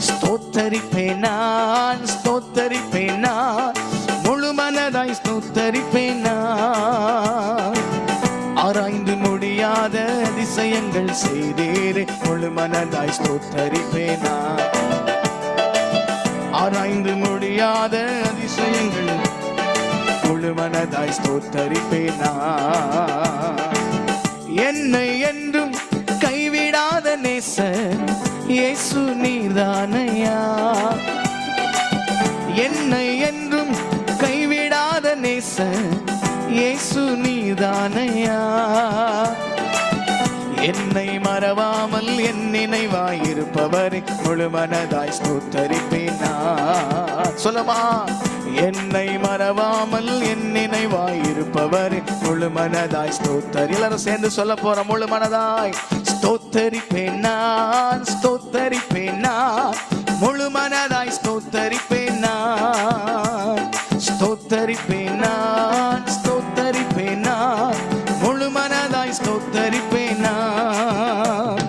ஸ்தோத்தரிப்பேன் நான், ஸ்தோத்தரிப்பேன் நான், முழு மனதாய் ஸ்தோத்தரிப்பேன் நான். ஆராய்ந்து முடியாத அதிசயங்கள் செய்தீரே, முழு மனதாய் ஸ்தோத்தரிப்பேன் நான். ஆராய்ந்து முடியாத அதிசயங்கள் முழு முழு மனதாய் ஸ்தோத்தரிப்பேன் நான். என்னை என்றும் கைவிடாத நேசர் இயேசு நீர்தானையா. என்னை என்றும் கைவிடாத நேசர் இயேசு நீர்தானையா. என்னை மறவாமல் என் நினைவாயிருப்பவரை முழு மனதாய் ஸ்தோத்தரிப்பேன் நான். சொல்லமா, என்னை மறவாமல் என் நினைவாயிருப்பவரை முழு மனதாய் ஸ்தோத்தரி. எல்லாரும் சேர்ந்து சொல்ல போற, முழு மனதாய் ஸ்தோத்தரிப்பேன் நான், ஸ்தோத்தரிப்பேன் நான், முழு மனதாய் ஸ்தோத்தரிப்பேன் நான், ஸ்தோத்தரிப்பேன் நான், ஸ்தோத்தரிப்பேன் நான், முழு மனதாய் ஸ்தோத்தரிப்பேன் நான்.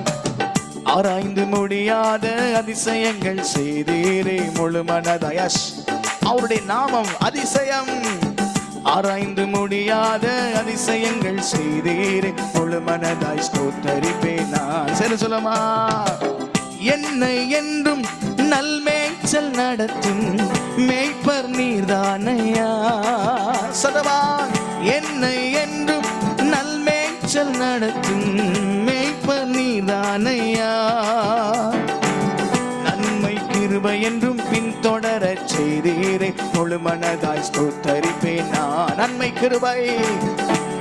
ஆராய்ந்து முடியாத அதிசயங்கள் செய்தீரே முழு மனதாய். அவருடைய நாமம் அதிசயம். ஆராய்ந்து முடியாத அதிசயங்கள் செய்தீரே முழு மனதாய் ஸ்தோத்தரிப்பேன் நான். சரி சொல்லமா, என்னை என்றும் நல்மேய்ச்சல் நடத்தும் மேய்ப்பர் நீர்தானையா. சதவா, என்னை என்றும் நல்மேய்ச்சல் நடத்தும் மேய்ப்பர் நீர்தானையா. நன்மை கிருபை என்றும் பின்தொடர செய்தீரே முழு மனதாய் ஸ்தோத்தரிப்பேன் நான். நன்மை கிருபை,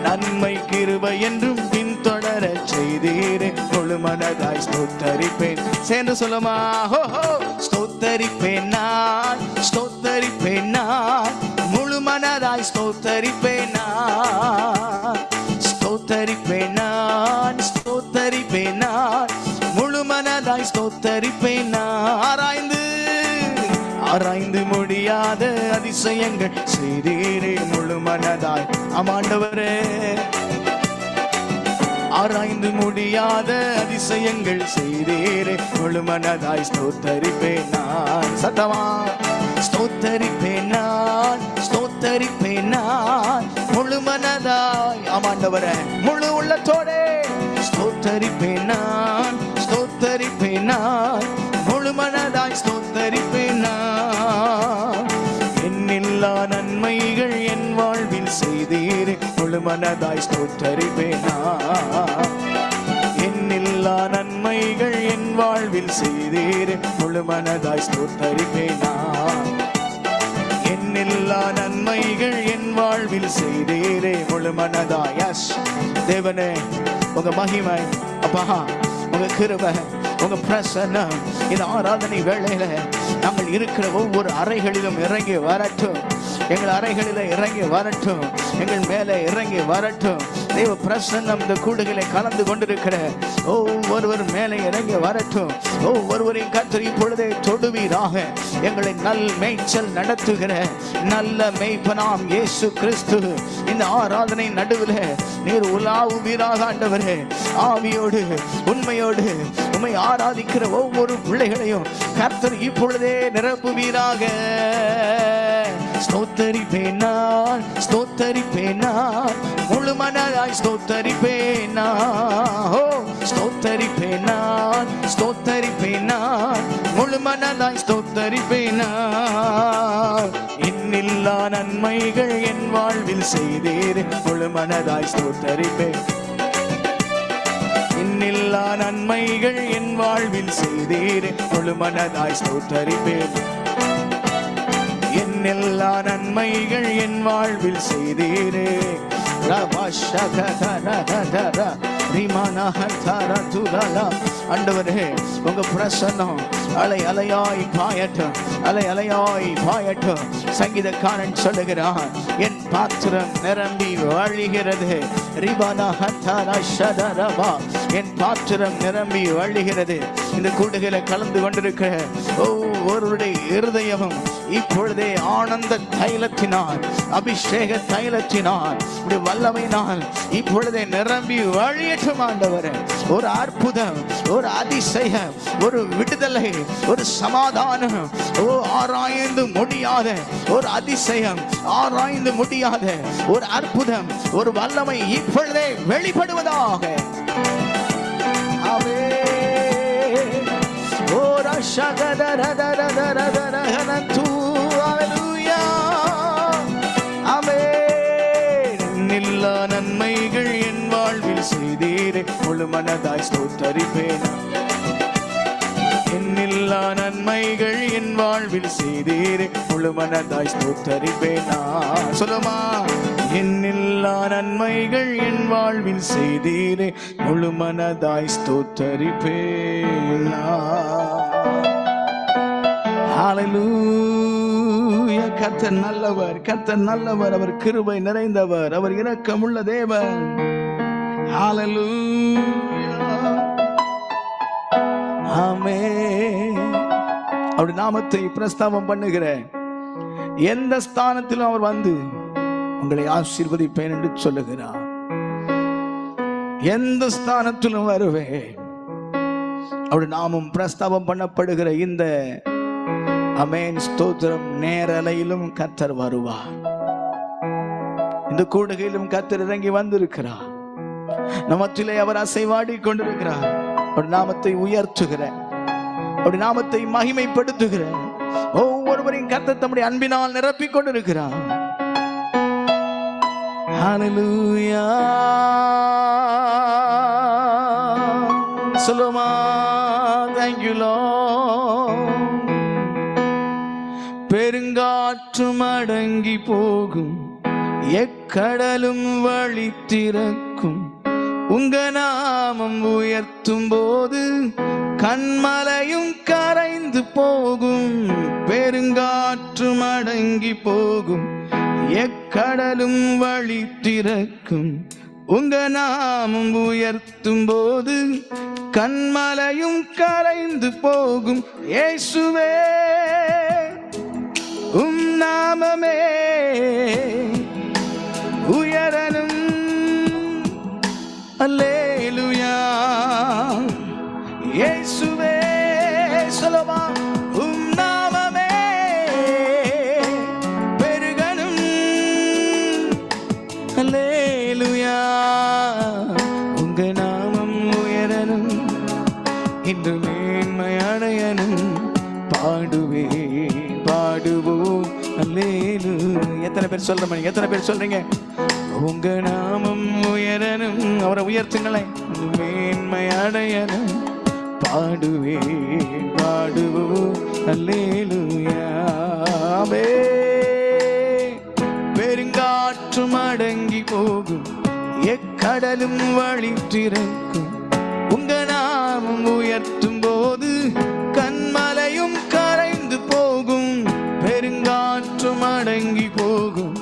நன்மை கிருபை என்றும் பின்தொடர செய்தீரே முழு மனதாய் ஸ்தோத்தரிப்பேன். சேர்ந்து சொல்லுமா, ஹோ ஹோ, ஸ்தோத்தரிப்பேன் நான், ஸ்தோத்தரிப்பேன் நான், முழு மனதாய் ஸ்தோத்தரிப்பேன் நான், ஸ்தோத்தரிப்பேன் நான், ஸ்தோத்தரிப்பேன் நான், முழு மனதாய் ஸ்தோத்தரிப்பேன் நான். ஆராய்ந்து ஆராய்ந்து முடியாத அதிசயங்கள் செய்தீரே முழு மனதாய். ஆமாண்டவரே, ஆராய்ந்து முடியாத அதிசயங்கள் செய்தீரே முழு மனதாய் ஸ்தோத்தரிப்பேன் நான். சத்தமா, ஸ்தோத்தரிப்பேன் நான், ஸ்தோத்தரிப்பேன் நான், முழு மனதாய். ஆமாண்டவரே, முழு உள்ளத்தோடே ஸ்தோத்தரிப்பேன் நான், ஸ்தோத்தரிப்பேன் நான், முழு மனதாய் ஸ்தோத்தரிப்பேன் நான். என்னில்லா நன்மைகள் என் வாழ்வில் செய்தீரே முழு மனதாய் ஸ்தோத்தரிப்பேன் நான். என்னில்லா நன்மைகள் என் வாழ்வில் செய்தீரே முழு மனதாய் ஸ்தோத்தரிப்பேன் நான். என்னில்லா நன்மைகள் என் வாழ்வில் செய்தீரே முழு மனதாய். எஸ் தேவனே, உங்க மகிமை அப்பா, உங்க கிருபை, உங்க பிரசன்னம் இந்த ஆராதனை வேளையில நாங்கள் இருக்கிற ஒவ்வொரு அறைகளிலும் இறங்கி வரட்டும். எங்கள் அறைகளில இறங்கி வரட்டும், எங்கள் மேலே இறங்கி வரட்டும். தேவ பிரசன்னம் இந்த கூடுகளை கலந்து கொண்டிருக்கிற ஒவ்வொருவர் மேலே இறங்கி வரட்டும். ஒவ்வொருவரையும் கர்த்தர் இப்பொழுதே தொடுவீராக. எங்களை நல் மேய்ச்சல் நடத்துகிற நல்ல மேய்ப்பனாம் இயேசு கிறிஸ்து இந்த ஆராதனை நடுவில் நீர் உலாவுவீராக. ஆண்டவரே, ஆவியோடு உண்மையோடு உம்மை ஆராதிக்கிற ஒவ்வொரு பிள்ளைகளையும் கர்த்தர் இப்பொழுதே நிரப்புவீராக. ஸ்தோத்தரிப்பேன் நான், ஸ்தோத்தரிப்பேன் நான், முழு மனதாய் ஸ்தோத்தரிப்பேன் நான். ஸ்தோத்தரிப்பேன் நான், ஸ்தோத்தரிப்பேன் நான், முழு மனதாய் ஸ்தோத்தரிப்பேன் நான். இன்னில்லா நன்மைகள் என் வாழ்வில் செய்தீரே முழு மனதாய் ஸ்தோத்தரிப்பேன். இன்னில்லா நன்மைகள் என் வாழ்வில் செய்தீரே முழு மனதாய் ஸ்தோத்தரிப்பேன். என்னெல்லா நன்மைகள் என் வாழ்வில் செய்தீரே. ஆண்டவரே, உங்க பிரசன்னம் அலை அலையாய் பாயட்டும், அலை அலையாய் பாயட்டும். சங்கீதக்காரன் சொல்லுகிறான், என் பாத்திரம் நிரம்பி வழிகிறது. என் பாத்திரம் நிரம்பி வழிகிறது. இந்த கூடுகளை கலந்து கொண்டிருக்கிற ஒவ்வொருடைய இருதயமும் இப்பொழுதே ஆனந்த தைலத்தினால், அபிஷேக தைலத்தினால், வல்லமையினால் இப்பொழுதே நிரம்பி வழியட்டும். ஆண்டவரே, ஒரு அற்புதம், ஒரு அதிசயம், ஒரு விடுதலை, ஒரு சமாதானம், ஆராய்ந்து முடியாத ஒரு அதிசயம், ஆராய்ந்து முடியாத ஒரு அற்புதம், ஒரு வல்லமை இப்பொழுதே வெளிப்படுவதாக. ஆமென். செய்தீரே முழு மனதாய் ஸ்தோத்தரிப்பேன். எண்ணில்லா நன்மைகள் என் வாழ்வில் செய்தீரே முழு மனதாய் ஸ்தோத்தரிப்பேன். சொல்லுமா, எண்ணில்லா நன்மைகள் என் வாழ்வில் செய்தீரே முழு மனதாய் ஸ்தோத்தரிப்பேன். ஹல்லேலூயா. கர்த்தர் நல்லவர், கர்த்தர் நல்லவர், அவர் கிருபை நிறைந்தவர், அவர் இரக்கமுள்ள தேவன். ஹல்லேலூயா. ஆமென். அவருடைய நாமத்தை பிரஸ்தாபம் பண்ணுகிற எந்த ஸ்தானத்திலும் அவர் வந்து உங்களை ஆசீர்வதிப்பேன் என்று சொல்லுகிறார். எந்த ஸ்தானத்திலும் வருவேன். அவருடைய நாமம் பிரஸ்தாபம் பண்ணப்படுகிற இந்த ஆமென் ஸ்தோத்திரம் நேரலையிலும் கர்த்தர் வருவார். இந்த கூடுகையிலும் கர்த்தர் இறங்கி வந்திருக்கிறார். நமத்திலே அவர் அசைவாடி கொண்டிருக்கிறார். அவருடைய நாமத்தை உயர்த்துகிற, அவருடைய நாமத்தை மகிமைப்படுத்துகிற ஒவ்வொருவரையும் கர்த்தர் தம்முடைய அன்பினால் நிரப்பிக் கொண்டிருக்கிறார். ஹல்லேலூயா. சொல்லுமா, thank you Lord. பெருங்காற்றும் அடங்கி போகும், எக்கடலும் வழி திறக்கும், உங்க நாமம் உயர்த்தும் போது கண்மலையும் கரைந்து போகும். பெருங்காற்றும் அடங்கி போகும், எக்கடலும் வழி திறக்கும், உங்க நாமம் உயர்த்தும் போது கண்மலையும் கரைந்து போகும். இயேசுவே உம் நாமமே உயரணும். அல்லேலூயா. இயேசுவே சொல்லுமா, உம் நாமமே பெருகணும். அல்லேலூயா. உங்க நாமம் உயரணும், இன்று மேன்மை அடையணும். பாடுவே பாடுவோம் அல்லேலூயா. எத்தனை பேர் சொல்றீங்க? எத்தனை பேர் சொல்றீங்க? உங்க நாமம் உயரணும். அவரை உயர்த்துங்களேன். மேன்மை அடையணும். பாடுவே பாடுவோம் அல்லேலூயா. பெருங்காற்றும் அடங்கி போகும், எக்கடலும் வழி திறக்கும், உங்க நாமம் உயர்த்தும் போது கண்மலையும் கரைந்து போகும். பெருங்காற்றும் அடங்கி போகும்,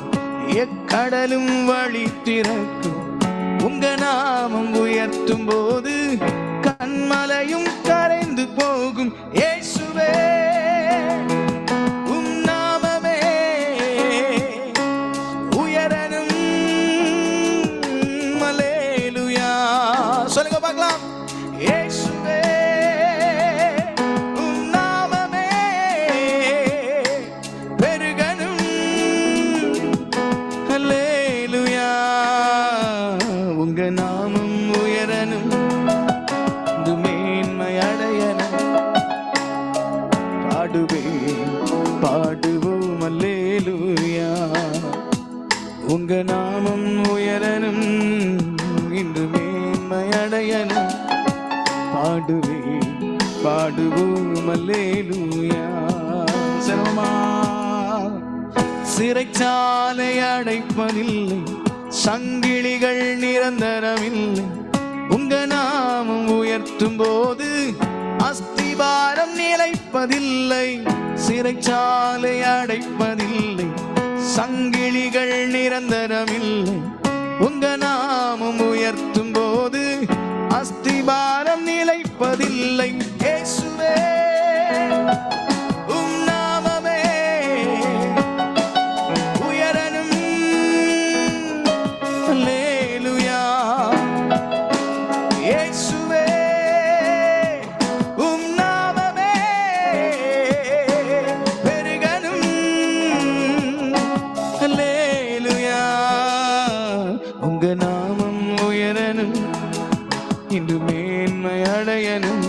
எக்கடலும் வழி திறக்கும், உங்க நாமம் உயர்த்தும் போது கண்மலையும் கரைந்து போகும். இயேசுவே உம் நாமமே உயரணும். அல்லேலூயா. சொல்லுங்க பார்க்கலாம். இயேசுவே உம் நாமமே பெருகணும். அல்லேலூயா. உங்க நாமம் உயரணும், இது மேன்மை அடையணும். பாடுவேன் பாடுவோம் அல்லேலூயா. உங்க நாமம் உயரணும், இன்று மேன்மை அடையணும். பாடுவேன் பாடுவோம் அல்லேலூயா. சர்வமா. சிறைச்சாலை அடைப்பதில்லை, சங்கிலிகள் நிரந்தரமில்லை, உங்க நாமம் உயர்த்தும் போது அஸ்திபாரம் நிலைப்பதில்லை. சிறைச்சாலை அடைப்பதில்லை, சங்கிலிகள் நிரந்தரமில்லை, உங்க நாமம் உயர்த்தும் போது அஸ்திபாரம் நிலைப்பதில்லை. இயேசுவே உம் நாமமே உயரணும். அல்லேலூயா. இயேசுவே உம் நாமமே பெருகணும். அல்லேலூயா. உங்க நாமம் உயரணும், இன்று மேன்மை அடையணும்.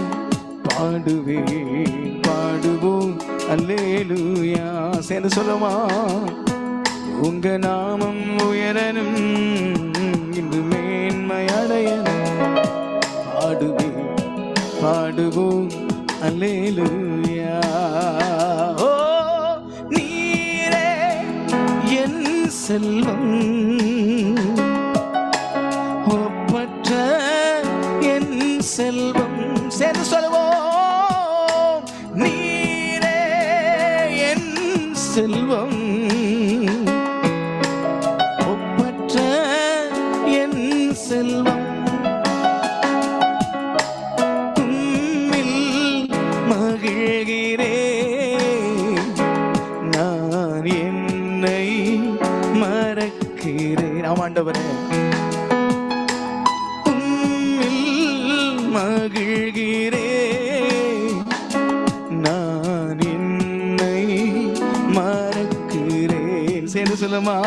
பாடுவேன் பாடுவோம் அல்லேலூயா. சேர்ந்து சொல்லுமா. உங்க நாமம் உயரணும், இன்று மேன்மை நன்மை அடையணும் பாடுவேன் பாடுவோம் அல்லேலூயா. ஓ நீரே என் செல்வம் ஒப்பற்ற என் செல்வம். சேர்ந்து சொல்லுவோம். நீரே என் செல்வம் ஒப்பற்ற என் செல்வம். உம்மில் மகிழ்கிறேன் நான் என்னை மறக்கிறேன். ஆமாண்டவரே மகிழ்கிறேன் நான் என்னை மறக்கிறேன். சேர்ந்து சொல்லுமா.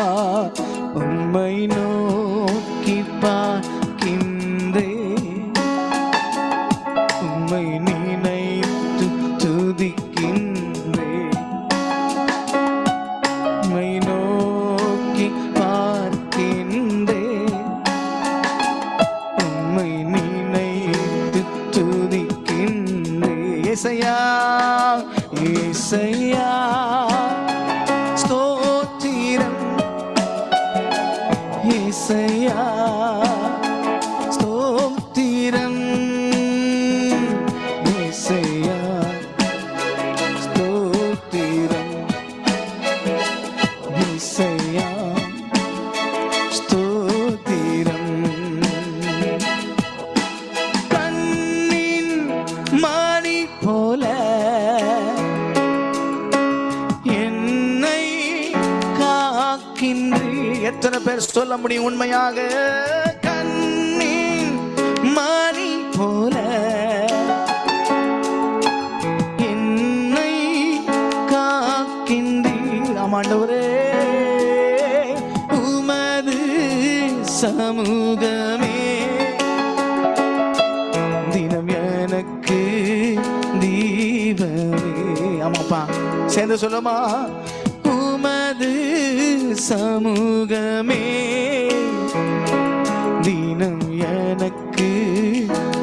உம்மை நோக்கி பார்க்கின்றேன் உம்மை நினைத்து துதிக்கின்றேன். உம்மை நோக்கி பார்க்கின்றேன் உம்மை நினைத்து துதிக்கின்றேன். ஏசையா ஏசையா ஸ்தோத்திரம். ஏசையா ஸ்தோத்திரம். ஏசையா ஸ்தோத்திரம். ஏசையா ஸ்தோத்திரம். கண்ணின் மணி போல என்னை காக்கின்றீ. எத்தனை பேர் சொல்ல முடியும் உண்மையாக? கண்ணின் மணி போல என்னை காக்கின்றீர். ஆமாண்டவரே உமது சமூகமே தினம் எனக்கு தீபமே. ஆமாப்பா சேர்ந்து சொல்லுமா. உமது சமூகமே தினம் எனக்கு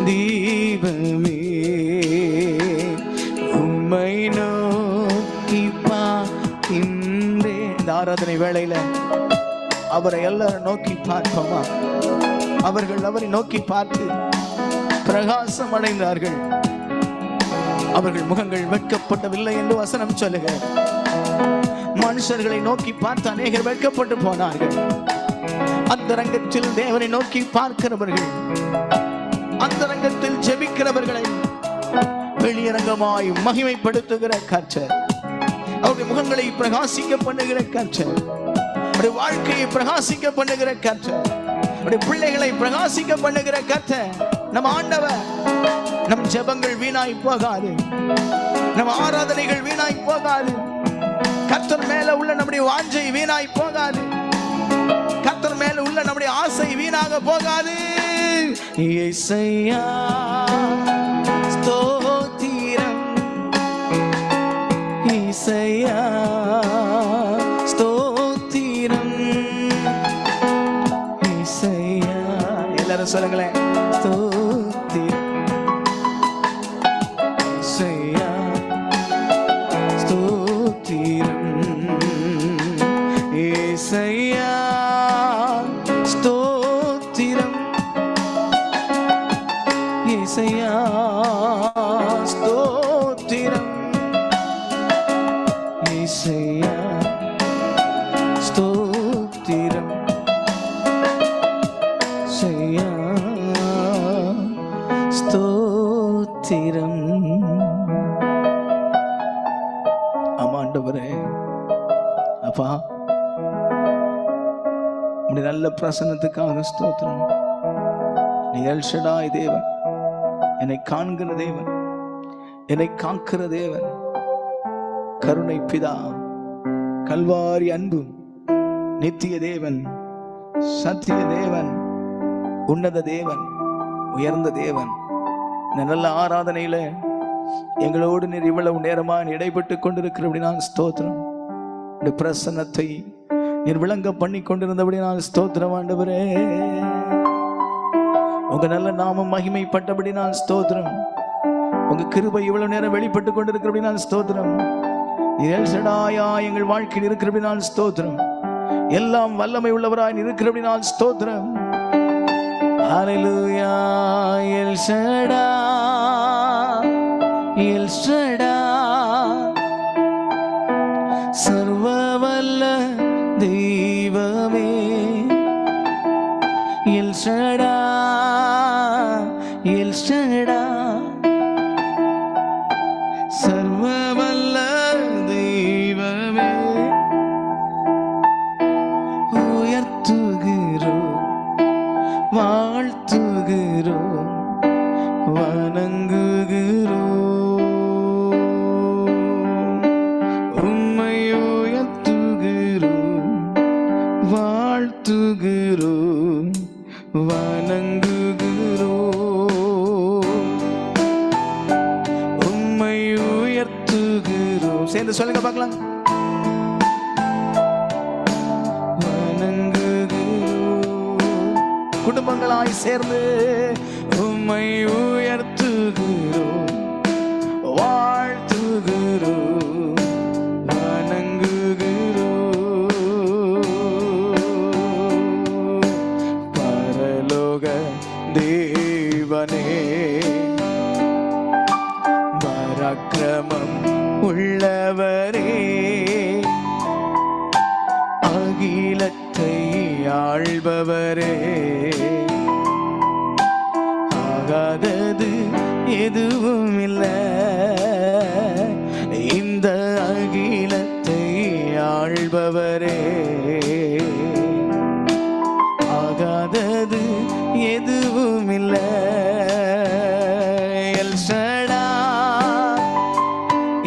தீபமே. உம்மை நோக்கி பார்க்கின்றேன். இந்த ஆராதனை வேளையில அவரை எல்லாரும் நோக்கி பார்ப்போமா? அவர்கள் அவரை நோக்கி பார்த்து பிரகாசம் அடைந்தார்கள். அவர்கள் முகங்கள் வெட்கப்படவில்லை என்று வசனம் சொல்லுகிறார். மனுஷர்களை நோக்கி பார்த்து அநேகர் வெட்கப்பட்டு போனார்கள். அந்தரங்கத்தில் தேவனை நோக்கி பார்க்கிறவர்கள், அந்தரங்கத்தில் ஜெபிக்கிறவர்களை வெளியரங்கமாய் மகிமைப்படுத்துகிற கர்த்தர், அவருடைய முகங்களை பிரகாசிக்க பண்ணுகிற கர்த்தர், அவருடைய வாழ்க்கையை பிரகாசிக்க பண்ணுகிற கர்த்தர், அவருடைய பிள்ளைகளை பிரகாசிக்க பண்ணுகிற கர்த்தர் நம் ஆண்டவர். நம் ஜெபங்கள் வீணாய் போகாது, நம் ஆராதனைகள் வீணாய் போகாது. கர்த்தர் மேல உள்ள நம்முடைய வாஞ்சை வீணாய் போகாது. கர்த்தர் மேல உள்ள நம்முடைய ஆசை வீணாக போகாது. இயேசையா ஸ்தோத்திரம். இயேசையா ஸ்தோத்திரம். இயேசையா எல்லாரும் சொல்லுங்களேன். ஸ்தோத்திரம். இயேசையா ஸ்தோத்திரம். இயேசையா ஸ்தோத்திரம். இயேசையா ஸ்தோத்திரம். இயேசையா ஸ்தோத்திரம். இயேசையா ஸ்தோத்திரம். ஆமாண்டவரே அப்பா உம்முடைய நல்ல பிரசன்னத்துக்காக ஸ்தோத்திரம். நீ எல் ஷடாய் தேவன், என்னை காண்கிற தேவன், என்னை காக்கிற தேவன், கருணை பிதா, கல்வாரி அன்பு, நித்திய தேவன், சத்திய தேவன், உன்னத தேவன், உயர்ந்த தேவன். இந்த நல்ல ஆராதனையில எங்களோடு நீர் இவ்வளவு நேரமா இடைப்பட்டு கொண்டிருக்கிறபடி நான் ஸ்தோத்திரம். இந்த பிரசன்னத்தை நீர் விளங்க பண்ணி கொண்டிருந்தபடி நான் ஸ்தோத்திரம் ஆண்டவரே. உங்க நல்ல நாமம் மகிமைப்பட்டபடி நான் ஸ்தோத்திரம். உங்க கிருபை இவ்வளவு நேரம் வெளிப்பட்டு கொண்டிருக்கிறபடி நான் ஸ்தோத்திரம். எல் ஷடாயா எங்கள் வாழ்க்கையில் இருக்கிறபடி நான் ஸ்தோத்திரம். எல்லாம் வல்லமை உள்ளவராய் இருக்கிறபடி நான் ஸ்தோத்திரம். ஹல்லேலூயா. எல் ஷடா எல் ஷடா சர்வவல்ல தெய்வமே. எல் ஷடா எல் ஷடா சர்வவல்ல தெய்வமே. உயர்த்துகிறோம் வாழ்த்துகிறோம் வணங்குகிறோம். உம்மை உயர்த்துகிறோம் வாழ்த்துகிறோம் வணங்குகிறோம். உம்மை உயர்த்துகிறோம். சேர்ந்து சொல்லுங்க பார்க்கலாம். குடும்பங்களாய் சேர்ந்து உம்மை உயர்த்துகிறோம் வாழ்த்துகிறோம் வணங்குகிறோம். பரலோக தேவனே பராக்கிரமம் உள்ளவரே அகிலத்தை ஆள்பவரே ஆகாதது எதுவும் இல்லை இந்த அகிலத்தை ஆள்பவரே ஆகாதது எதுவும் இல்லை. எல் ஷடா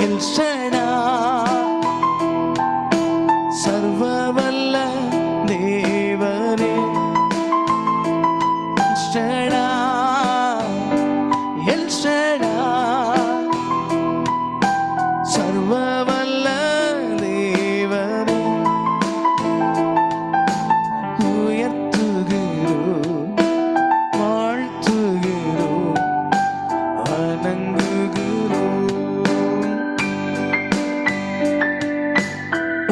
எல் ஷடா சர்வவல்ல தேவனே. ஷடா எல் ஷடா சர்வவல்ல தேவனே. உயர்த்துகிறோம் வாழ்த்துகிறோம் வணங்குகிறோம்.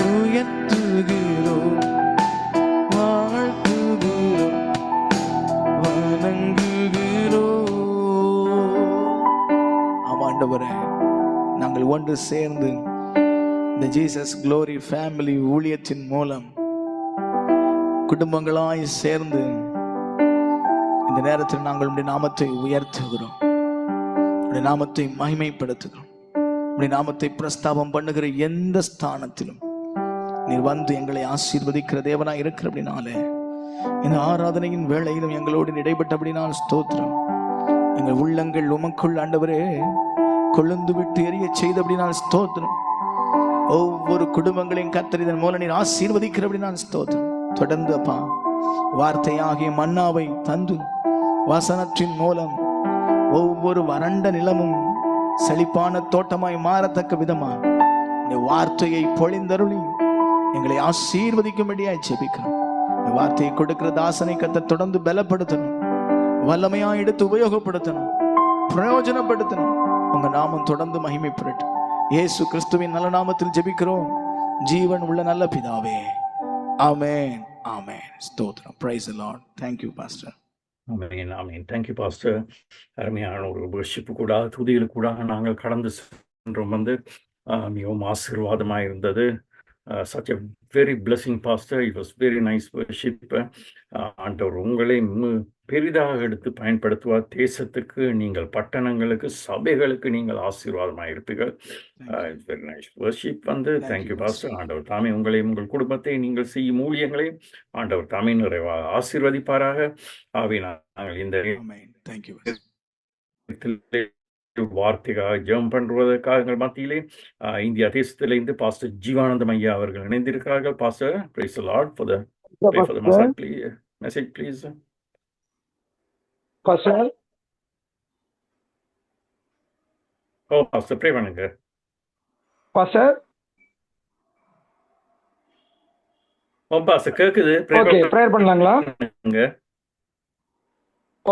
உயர்த்துகிறோம் வாழ்த்துகிறோம் வணங்குகிறோம். ஆமாண்டவரே, நாங்கள் ஒன்று சேர்ந்து இந்த ஜீசஸ் க்ளோரி ஃபேமிலி ஊழியத்தின் மூலம் குடும்பங்களாய் சேர்ந்து இந்த நேரத்தில் நாங்கள் உடைய நாமத்தை உயர்த்துகிறோம், உடைய நாமத்தை மகிமைப்படுத்துகிறோம். உடைய நாமத்தை பிரஸ்தாபம் பண்ணுகிற எந்த ஸ்தானத்திலும் நீர் வந்து எங்களை ஆசீர்வதிக்கிற தேவனாய் இருக்கிறபடினாலே இந்த ஆராதனையின் வேளையிலும் எங்களோடு இடைப்பட்டபடினால் ஸ்தோத்திரம். எங்கள் உள்ளங்கள் உமக்குள் ஆண்டவரே கொழுந்து விட்டு எரிய செய்தபடினால் ஸ்தோத்திரம். ஒவ்வொரு குடும்பங்களையும் கர்த்தர் இதன் மூலம் நீர் ஆசீர்வதிக்கிறபடினால் ஸ்தோத்திரம். தொடர்ந்து அப்பா வார்த்தையாகிய மன்னாவை தந்து வசனத்தின் மூலம் ஒவ்வொரு வறண்ட நிலமும் செழிப்பான தோட்டமாய் மாறத்தக்க விதமா இந்த வார்த்தையை பொழிந்தருளி எங்களை ஆசீர்வதிக்கும்படியாய் ஜெபிக்கிறோம். இந்த வார்த்தையை கொடுக்கிற தாசனை கர்த்தர் தொடர்ந்து பலப்படுத்தணும், வல்லமையா எடுத்து உபயோகப்படுத்தணும், பிரயோஜனப்படுத்தணும். உங்க நாமம் தொடர்ந்து மகிமைப்படட்டும். இயேசு கிறிஸ்துவின் நல்ல நாமத்தில் ஜெபிக்கிறோம் ஜீவன் உள்ள நல்ல பிதாவே. ஆமென் ஆமென். ஸ்தோத்திரம். Price the Lord. Thank you pastor. ஆமென் ஆமென். Thank you pastor. அருமையான ஒரு வர்ஷிப்பு கூட துதியில் கூட நாங்கள் கடந்து சென்றோம். மிகவும் ஆசீர்வாதமாக இருந்தது. such a very blessing pastor. It was very nice worship. ஆண்டவர் உங்களை பெரிதாக எடுத்து பயன்படுத்துவார். தேசத்துக்கு, நீங்கள் பட்டணங்களுக்கு, சபைகளுக்கு நீங்கள் ஆசீர்வாதமாக இருப்பீர்கள். It's very nice worship. Thank you pastor. ஆண்டவர் தாமே உங்களையும் உங்கள் குடும்பத்தை நீங்கள் செய்யும் ஊழியங்களையும் ஆண்டவர் தாமே நிறைவாக ஆசீர்வதிப்பாராக. ஆவி நாங்கள் இந்த வார்த்தைக்காக ஜெபம் பண்ணுவதற்காக எங்கள் மத்தியிலே இந்தியா தேசத்திலிருந்து பாஸ்டர் ஜீவானந்தம் ஐயா அவர்கள் இணைந்திருக்கிறார்கள். Pastor, praise the Lord for the message please. Pastor. ஓ பாஸ்டர், ப்ரே பண்ணுங்க. Pastor. ஓ பாஸ்டர் கேக்குது. ஓகே, ப்ரேயர் பண்ணலாங்களா?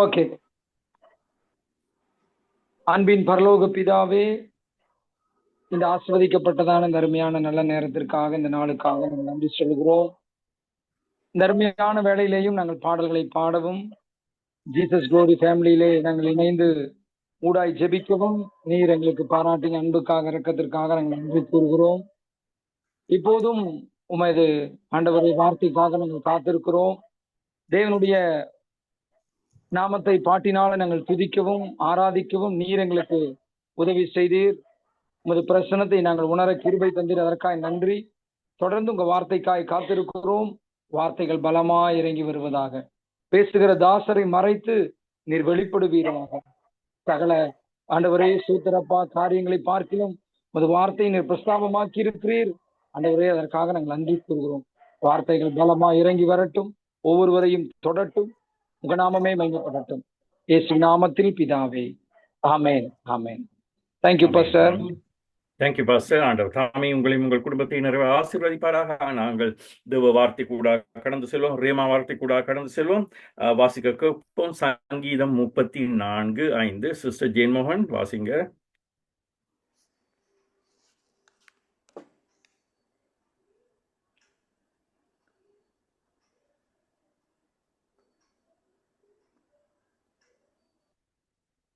ஓகே. அன்பின் பரலோக பிதாவே, இந்த ஆஸ்வதிக்கப்பட்டதான இந்த அருமையான நல்ல நேரத்திற்காக, இந்த நாளுக்காக நாங்கள் நன்றி சொல்கிறோம். இந்த அருமையான வேளையிலேயும் நாங்கள் பாடல்களை பாடவும், ஜீசஸ் குளோரி ஃபேமிலியிலே நாங்கள் இணைந்து ஊடாய் ஜெபிக்கவும் நீர் எங்களுக்கு பாராட்டின அன்புக்காக, இரக்கத்திற்காக நாங்கள் நன்றி கூறுகிறோம். இப்போதும் உமது ஆண்டவரை வார்த்தைக்காக நாங்கள் காத்திருக்கிறோம். தேவனுடைய நாமத்தை பாட்டினால நாங்கள் துதிக்கவும் ஆராதிக்கவும் நீர் எங்களுக்கு உதவி செய்தீர். உமது பிரசனத்தை நாங்கள் உணர கிருபை தந்தீர், அதற்காக நன்றி. தொடர்ந்து உங்க வார்த்தைக்காய் காத்திருக்கிறோம். வார்த்தைகள் பலமாய் இறங்கி வருவதாக. பேசுகிற தாசரை மறைத்து நீர் வெளிப்படுவீராக. சகல ஆண்டவரே சூத்திரப்பா காரியங்களை பார்க்கிலும் உமது வார்த்தையை நீர் பிரஸ்தாபமாக்கி இருக்கிறீர் ஆண்டவரே, அதற்காக நாங்கள் நன்றி கூறுகிறோம். வார்த்தைகள் பலமாய் இறங்கி வரட்டும், ஒவ்வொருவரையும் தொடட்டும், உங்க நாமமே மகிமைப்படட்டும். இயேசு நாமத்தில் பிதாவே, ஆமென் ஆமென். Thank you pastor. Thank you pastor. ஆண்டவர் தாமே உங்களையும் உங்கள் குடும்பத்தை நிறைவே ஆசீர்வதிப்பாராக. நாங்கள் தேவ வார்த்தை கூட கடந்து செல்வோம், ரேமா வார்த்தை கூட கடந்து செல்வோம். வாசிக்க கேட்போம். சங்கீதம் 34:5. சிஸ்டர் ஜெயன்மோகன் வாசிங்க.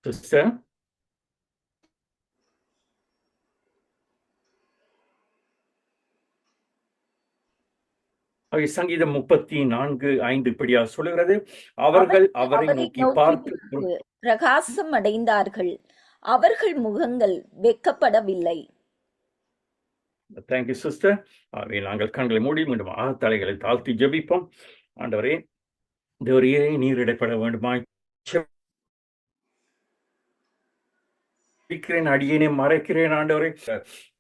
சிஸ்டர் சங்கீதம் 34:5 இப்படியா சொல்லுகிறது, அவர்கள் அவரை நோக்கி பார்த்து பிரகாசம் அடைந்தார்கள், அவர்கள் முகங்கள் வெட்கப்படவில்லை. Thank you sister. நாங்கள் கண்களை மூடி மீண்டும் தலைகளை தாழ்த்தி ஜெபிப்போம். ஆண்டவரே, தேவரையே நீர் இடைப்பட வேண்டுமாய் அடியேனே மறைக்கிறேன். ஆண்டவரே,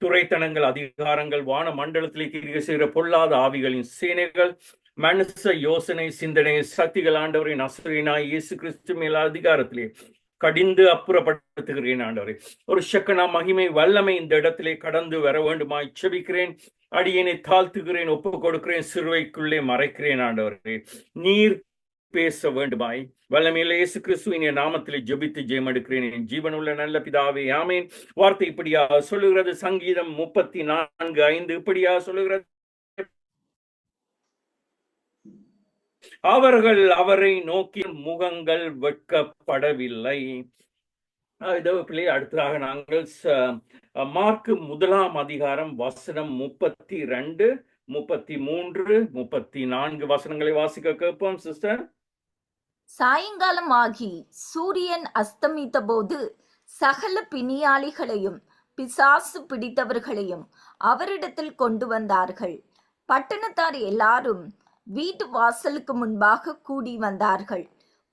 துறைத்தனங்கள், அதிகாரங்கள், வான மண்டலத்திலே கிரியை செய்கிற பொல்லாத ஆவிகளின் சேனைகள், மனுஷ யோசனை, சிந்தனை, சக்திகள் ஆண்டவரே நசரேயனாகிய இயேசு கிறிஸ்து மேல் அதிகாரத்திலே கடிந்து அப்புறப்படுத்துகிறேன். ஆண்டவரே, ஒரு சக்கனா மகிமை வல்லமை இந்த இடத்திலே கடந்து வர வேண்டுமாய் செபிக்கிறேன். அடியேனை தாழ்த்துகிறேன், ஒப்பு கொடுக்கிறேன், சிறுவைக்குள்ளே மறைக்கிறேன். ஆண்டவரே, நீர் பேச வேண்டுமாய் வல்லமையில இயேசு கிறிஸ்துவின் நாமத்திலே ஜெபித்து ஜெயம் எடுக்கிறேன், என் ஜீவனுள்ள நல்ல பிதாவே, ஆமேன். வார்த்தை இப்படியா சொல்லுகிறது. சங்கீதம் 34:5 இப்படியா சொல்லுகிறது, அவர்கள் அவரை நோக்கி முகங்கள் வெட்கப்படவில்லை. அடுத்ததாக நாங்கள் மார்க் 1 வசனம் 32, 33, 34 வசனங்களை வாசிக்க கேட்போம் சிஸ்டர். சாயங்காலம் ஆகி சூரியன் அஸ்தமித்த போது சகல பிணியாளிகளையும் பிசாசு பிடித்தவர்களையும் அவரிடத்தில் கொண்டு வந்தார்கள். பட்டணத்தார் எல்லாரும் வீட்டு வாசலுக்கு முன்பாக கூடி வந்தார்கள்.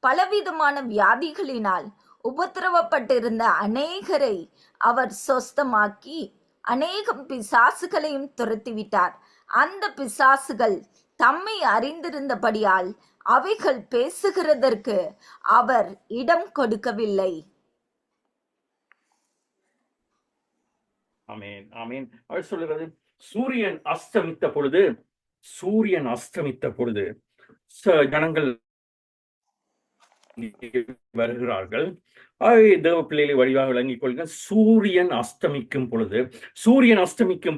பலவிதமான வியாதிகளினால் உபத்திரவப்பட்டிருந்த அநேகரை அவர் சொஸ்தமாக்கி அநேகம் பிசாசுகளையும் துரத்திவிட்டார். அந்த பிசாசுகள் தம்மை அறிந்திருந்தபடியால் அவைகள் பேசுகிறதற்கு அவர் இடம் கொடுக்கவில்லை. ஆமென் ஆமென். அவர் சொல்லுகிறது, சூரியன் அஸ்தமித்த பொழுது ஜனங்கள் வருகிறார்கள். தேவ பிள்ளைகளை வடிவாக விளங்கிக் கொள்ளுங்கள். சூரியன் அஸ்தமிக்கும்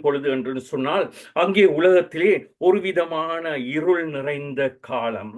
பொழுது என்று சொன்னால் அங்கே உலகத்திலே ஒரு விதமான இருள் நிறைந்த காலம்.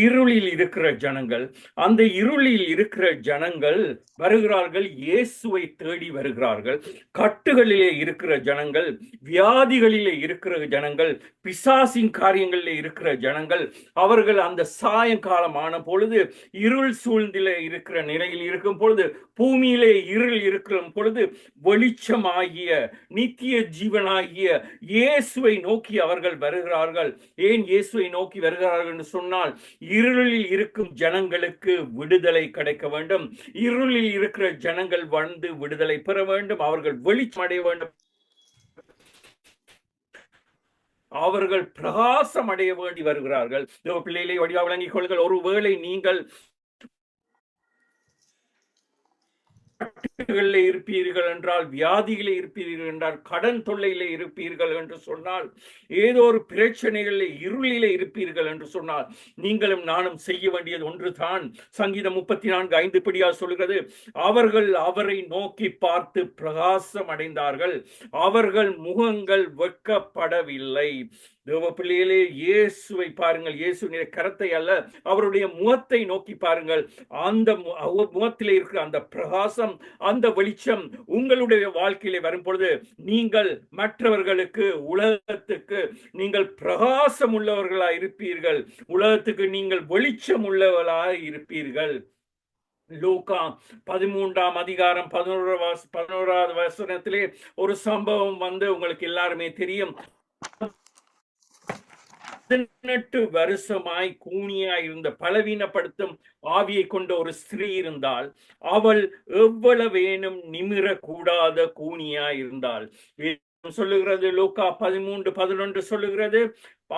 இருளில் இருக்கிற ஜனங்கள், அந்த இருளில் இருக்கிற ஜனங்கள் வருகிறார்கள், இயேசுவை தேடி வருகிறார்கள். கட்டுகளிலே இருக்கிற ஜனங்கள், வியாதிகளிலே இருக்கிற ஜனங்கள், பிசாசின் காரியங்களிலே இருக்கிற ஜனங்கள், அவர்கள் அந்த சாயங்காலமான பொழுது இருள் சூழ்ந்திலே இருக்கிற நிலையில் இருக்கும் பொழுது, பூமியிலே இருள் இருக்கிற பொழுது வெளிச்சமாகிய நித்திய ஜீவனாகிய இயேசுவை நோக்கி அவர்கள் வருகிறார்கள். ஏன் இயேசுவை நோக்கி வருகிறார்கள் என்று சொன்னால், இருளில் இருக்கும் ஜனங்களுக்கு விடுதலை கிடைக்க வேண்டும். இருளில் இருக்கிற ஜனங்கள் வந்து விடுதலை பெற வேண்டும். அவர்கள் வெளிச்சம் அடைய வேண்டும். அவர்கள் பிரகாசம் அடைய வேண்டி வருகிறார்கள். பிள்ளைகளை வடிவாக விளங்கிக் கொள்ளுங்கள். ஒருவேளை நீங்கள் கட்டுகளிலே இருப்பீர்கள் என்றால், வியாதிகளே இருப்பீர்கள் என்றால், கடன் தொல்லையிலே இருப்பீர்கள் என்று சொன்னால், ஏதோ ஒரு பிரச்சனைகளிலே இருளிலே இருப்பீர்கள் என்று சொன்னால், நீங்களும் நானும் செய்ய வேண்டியது ஒன்று தான். சங்கீதம் 34:5 படியா சொல்கிறது, அவர்கள் அவரை நோக்கி பார்த்து பிரகாசம் அடைந்தார்கள், அவர்கள் முகங்கள் வெட்கப்படவில்லை. தேவ பிள்ளைகளே, இயேசுவை பாருங்கள். இயேசுவின் கரத்தை அல்ல, அவருடைய முகத்தை நோக்கி பாருங்கள். அந்த முகத்திலே இருக்கிற அந்த பிரகாசம், அந்த வெளிச்சம் உங்களுடைய வாழ்க்கையிலே வரும் பொழுது, நீங்கள் மற்றவர்களுக்கு, உலகத்துக்கு நீங்கள் பிரகாசம் உள்ளவர்களாய் இருப்பீர்கள். உலகத்துக்கு நீங்கள் வெளிச்சம் உள்ளவர்களாய் இருப்பீர்கள். லூக்கா 13:11 வசனத்திலே ஒரு சம்பவம் உங்களுக்கு எல்லாருமே தெரியும். 18 வருஷமாய் கூனியாய் இருந்த, பலவீனப்படுத்தும் ஆவியை கொண்ட ஒரு ஸ்திரீ இருந்தால், அவள் எவ்வளவேனும் நிமிரக்கூடாத கூனியாய் இருந்தாள். சொல்லுகிறது லூக்கா 13:11 சொல்லுகிறது,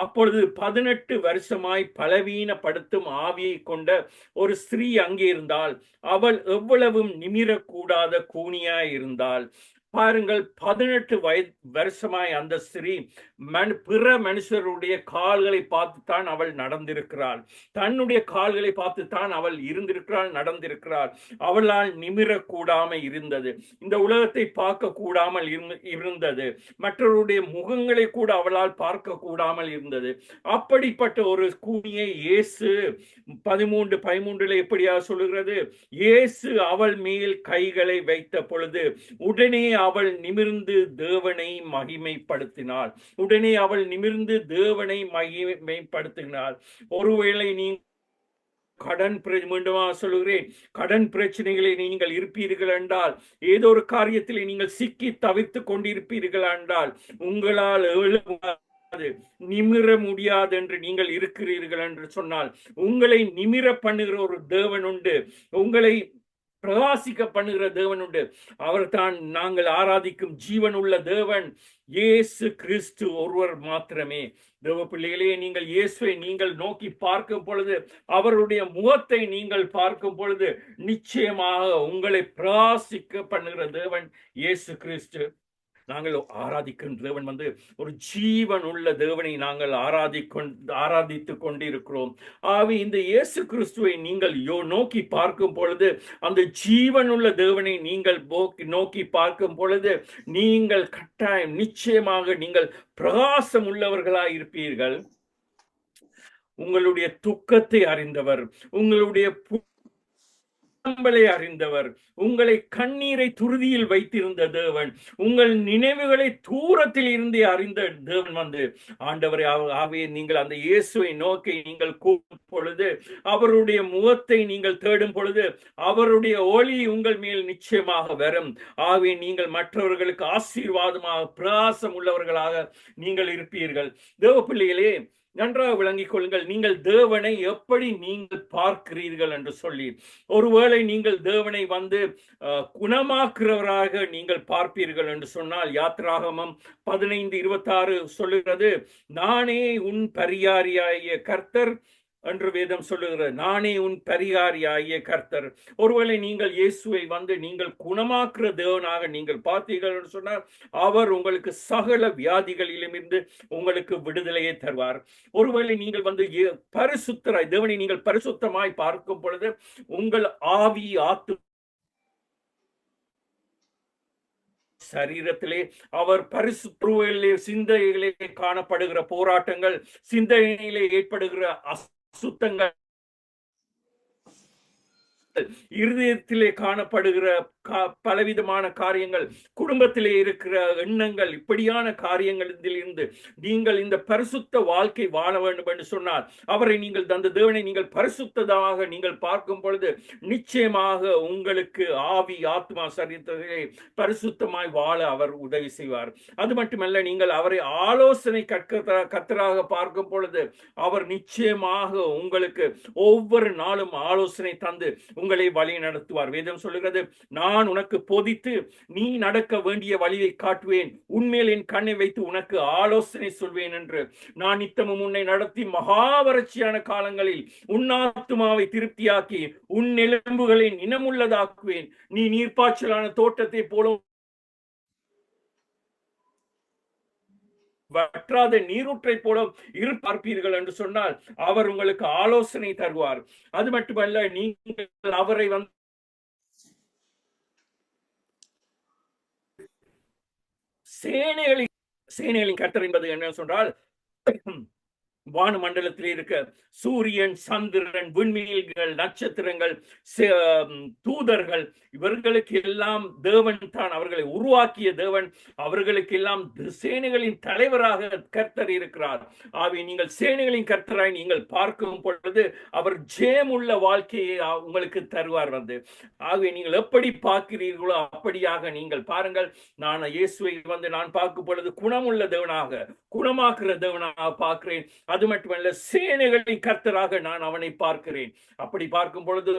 அப்பொழுது 18 வருஷமாய் பலவீனப்படுத்தும் ஆவியை கொண்ட ஒரு ஸ்திரீ அங்கே இருந்தால், அவள் எவ்வளவும் நிமிரக்கூடாத கூனியாய் இருந்தாள். பாருங்கள், 18 வருஷமாய் அந்த ஸ்திரீ பிற மனுஷருடைய கால்களை பார்த்துத்தான் அவள் நடந்திருக்கிறாள். தன்னுடைய கால்களை பார்த்துத்தான் அவள் இருந்திருக்கிறாள், நடந்திருக்கிறாள். அவளால் நிமிரக்கூடாம இருந்தது. இந்த உலகத்தை பார்க்க கூடாமல் இருந்தது. மற்றவருடைய முகங்களை கூட அவளால் பார்க்க கூடாமல் இருந்தது. அப்படிப்பட்ட ஒரு கூனியை இயேசு 13:13 எப்படியா சொல்லுகிறது, இயேசு அவள் மேல் கைகளை வைத்த பொழுது உடனே அவள் நிமிர்ந்து தேவனை மகிமைப்படுத்தினாள். உடனே அவள் நிமிர்ந்து தேவனை மகிமைப்படுத்தினாள். ஒருவேளை நீ மீண்டுமா சொல்லுகிறேன், கடன் பிரச்சனைகளை நீங்கள் இருப்பீர்கள் என்றால், ஏதோ ஒரு காரியத்திலே நீங்கள் சிக்கி தவித்துக் கொண்டிருப்பீர்கள் என்றால், உங்களால் நிமிர முடியாது என்று நீங்கள் இருக்கிறீர்கள் என்று சொன்னால், உங்களை நிமிர பண்ணுகிற ஒரு தேவன் உண்டு. உங்களை பிரகாசிக்க பண்ணுகிற தேவன் உண்டு. அவர் தான் நாங்கள் ஆராதிக்கும் ஜீவன் உள்ள தேவன், இயேசு கிறிஸ்து ஒருவர் மாத்திரமே. தேவ பிள்ளைகளே, நீங்கள் இயேசுவை நீங்கள் நோக்கி பார்க்கும் பொழுது, அவருடைய முகத்தை நீங்கள் பார்க்கும் பொழுது, நிச்சயமாக உங்களை பிரகாசிக்க பண்ணுகிற தேவன் இயேசு கிறிஸ்து. நாங்கள் ஆராதிக்கும் தேவன் ஒரு ஜீவன் உள்ள தேவனை நாங்கள் ஆராதித்துக் கொண்டிருக்கிறோம். ஆவி இந்த இயேசு கிறிஸ்துவை நீங்கள் நோக்கி பார்க்கும் பொழுது, அந்த ஜீவன் உள்ள தேவனை நீங்கள் நோக்கி பார்க்கும் பொழுது, நீங்கள் கட்டாயம் நிச்சயமாக நீங்கள் பிரகாசம் உள்ளவர்களாய் இருப்பீர்கள். உங்களுடைய துக்கத்தை அறிந்தவர், உங்களுடைய அறிந்தவர், உங்களை கண்ணீரை துருதியில் வைத்திருந்த தேவன், உங்கள் நினைவுகளை தூரத்தில் இருந்தே அறிந்த தேவன் ஆண்டவரை ஆவே நீங்கள் அந்த இயேசுவை நோக்கி நீங்கள் கூப்பிடும் பொழுது, அவருடைய முகத்தை நீங்கள் தேடும் பொழுது, அவருடைய ஒளி உங்கள் மேல் நிச்சயமாக வரும். ஆவே நீங்கள் மற்றவர்களுக்கு ஆசீர்வாதமாக பிரகாசம் உள்ளவர்களாக நீங்கள் இருப்பீர்கள். தேவ பிள்ளைகளே, நன்றாக விளங்கிக் கொள்ளுங்கள். நீங்கள் தேவனை எப்படி நீங்கள் பார்க்கிறீர்கள் என்று சொல்லி, ஒருவேளை நீங்கள் தேவனை குணமாக்குறவராக நீங்கள் பார்ப்பீர்கள் என்று சொன்னால், யாத்திராகமம் 15:26 சொல்லுகிறது, நானே உன் பரிகாரியாகிய கர்த்தர் என்று வேதம் சொல்லுகிறது. நானே உன் பரிகாரியாகிய கர்த்தர். ஒருவேளை நீங்கள் இயேசுவை நீங்கள் குணமாக்குற தேவனாக நீங்கள் பார்த்தீர்கள் என்று சொன்னால், அவர் உங்களுக்கு சகல வியாதிகளிலுமிருந்து உங்களுக்கு விடுதலையை தருவார். ஒருவேளை நீங்கள் பரிசுத்தராய் தேவனை நீங்கள் பரிசுத்தமாய் பார்க்கும் பொழுது, உங்கள் ஆவி ஆத்து சரீரத்திலே அவர் பரிசுத்தத்திலே சிந்தையிலே காணப்படுகிற போராட்டங்கள், சிந்தனையிலே ஏற்படுகிற அசுத்தங்கள், இருதயத்திலே காணப்படுகிற பலவிதமான காரியங்கள், குடும்பத்திலே இருக்கிற எண்ணங்கள், இப்படியான காரியங்களில் இருந்து நீங்கள் இந்த பரிசுத்த வாழ்க்கை வாழ வேண்டும் என்று சொன்னால், அவரை நீங்கள் அந்த தேவனை நீங்கள் பரிசுத்தமாக நீங்கள் பார்க்கும் பொழுது, நிச்சயமாக உங்களுக்கு ஆவி ஆத்மா சரீரத்திலே பரிசுத்தமாய் வாழ அவர் உதவி செய்வார். அது மட்டுமல்ல, நீங்கள் அவரை ஆலோசனை கர்த்தராக பார்க்கும் பொழுது, அவர் நிச்சயமாக உங்களுக்கு ஒவ்வொரு நாளும் ஆலோசனை தந்து உங்களை வழி நடத்துவார். வேதம் சொல்லுகிறது, நான் உனக்கு போதித்து நீ நடக்க வேண்டிய வழியை காட்டுவேன், உன்மேல் என் கண்ணை வைத்து உனக்கு ஆலோசனை சொல்வேன் என்று. நான் நித்தமும் உன்னை நடத்தி மகாவறட்சியான காலங்களில் உன் ஆத்துமாவை திருப்தியாக்கி உன் எலும்புகளை இனமுள்ளதாக்குவேன். நீ நீர்ப்பாய்ச்சலான தோட்டத்தை போல வற்றாத நீரூற்றை போல இருப்பார்ப்பீர்கள் என்று சொன்னால் அவர் உங்களுக்கு ஆலோசனை தருவார். அது மட்டுமல்ல, நீங்கள் அவரை சேனைகளின் கர்த்தர் என்பது என்ன சொன்னால், வானமண்டலத்தில் இருக்க சூரியன், சந்திரன், விண்மீன்கள், நட்சத்திரங்கள், தூதர்கள், இவர்களுக்கு எல்லாம் தேவன் தான், அவர்களை உருவாக்கிய தேவன், அவர்களுக்கு எல்லாம் சேனைகளின் தலைவராக கர்த்தர் இருக்கிறார். ஆகவே நீங்கள் சேனைகளின் கர்த்தராய் நீங்கள் பார்க்கும் பொழுது அவர் ஜெயமுள்ள வாழ்க்கையை உங்களுக்கு தருவார் வந்து. ஆகவே நீங்கள் எப்படி பார்க்கிறீர்களோ அப்படியாக நீங்கள் பாருங்கள். நான் இயேசுவை நான் பார்க்கும் பொழுது குணமுள்ள தேவனாக, குணமாக்குற தேவனாக பார்க்கிறேன். அது மட்டுமல்ல, சேனைகளின் கர்த்தராக நான் அவனை பார்க்கிறேன். அப்படி பார்க்கும் பொழுது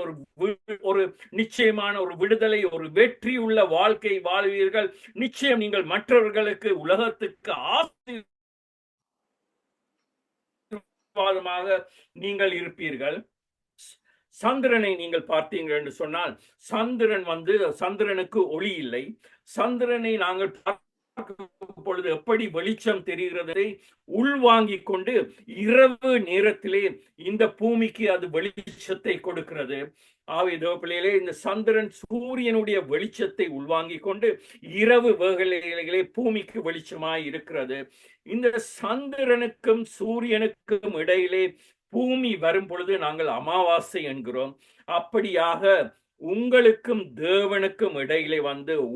ஒரு நிச்சயமான ஒரு விடுதலை, ஒரு வெற்றி உள்ள வாழ்க்கை வாழ்வீர்கள். நிச்சயம் நீங்கள் மற்றவர்களுக்கு, உலகத்துக்கு ஆசீர்வாதமாக நீங்கள் இருப்பீர்கள். சந்திரனை நீங்கள் பார்த்தீங்க என்று சொன்னால், சந்திரனுக்கு ஒளி இல்லை. சந்திரனை நாங்கள் பொழுது எப்படி வெளிச்சம் தெரிகிறதை உள்வாங்கிக் கொண்டு இரவு நேரத்திலே இந்த பூமிக்கு அது வெளிச்சத்தை கொடுக்கிறது. ஆவிதோப்பிலே இந்த சந்திரன் சூரியனுடைய வெளிச்சத்தை உள்வாங்கிக் கொண்டு இரவு வேளையிலே பூமிக்கு வெளிச்சமாய் இருக்கிறது. இந்த சந்திரனுக்கும் சூரியனுக்கும் இடையிலே பூமி வரும் பொழுது நாங்கள் அமாவாசை என்கிறோம். அப்படியாக உங்களுக்கும் தேவனுக்கும் இடையிலே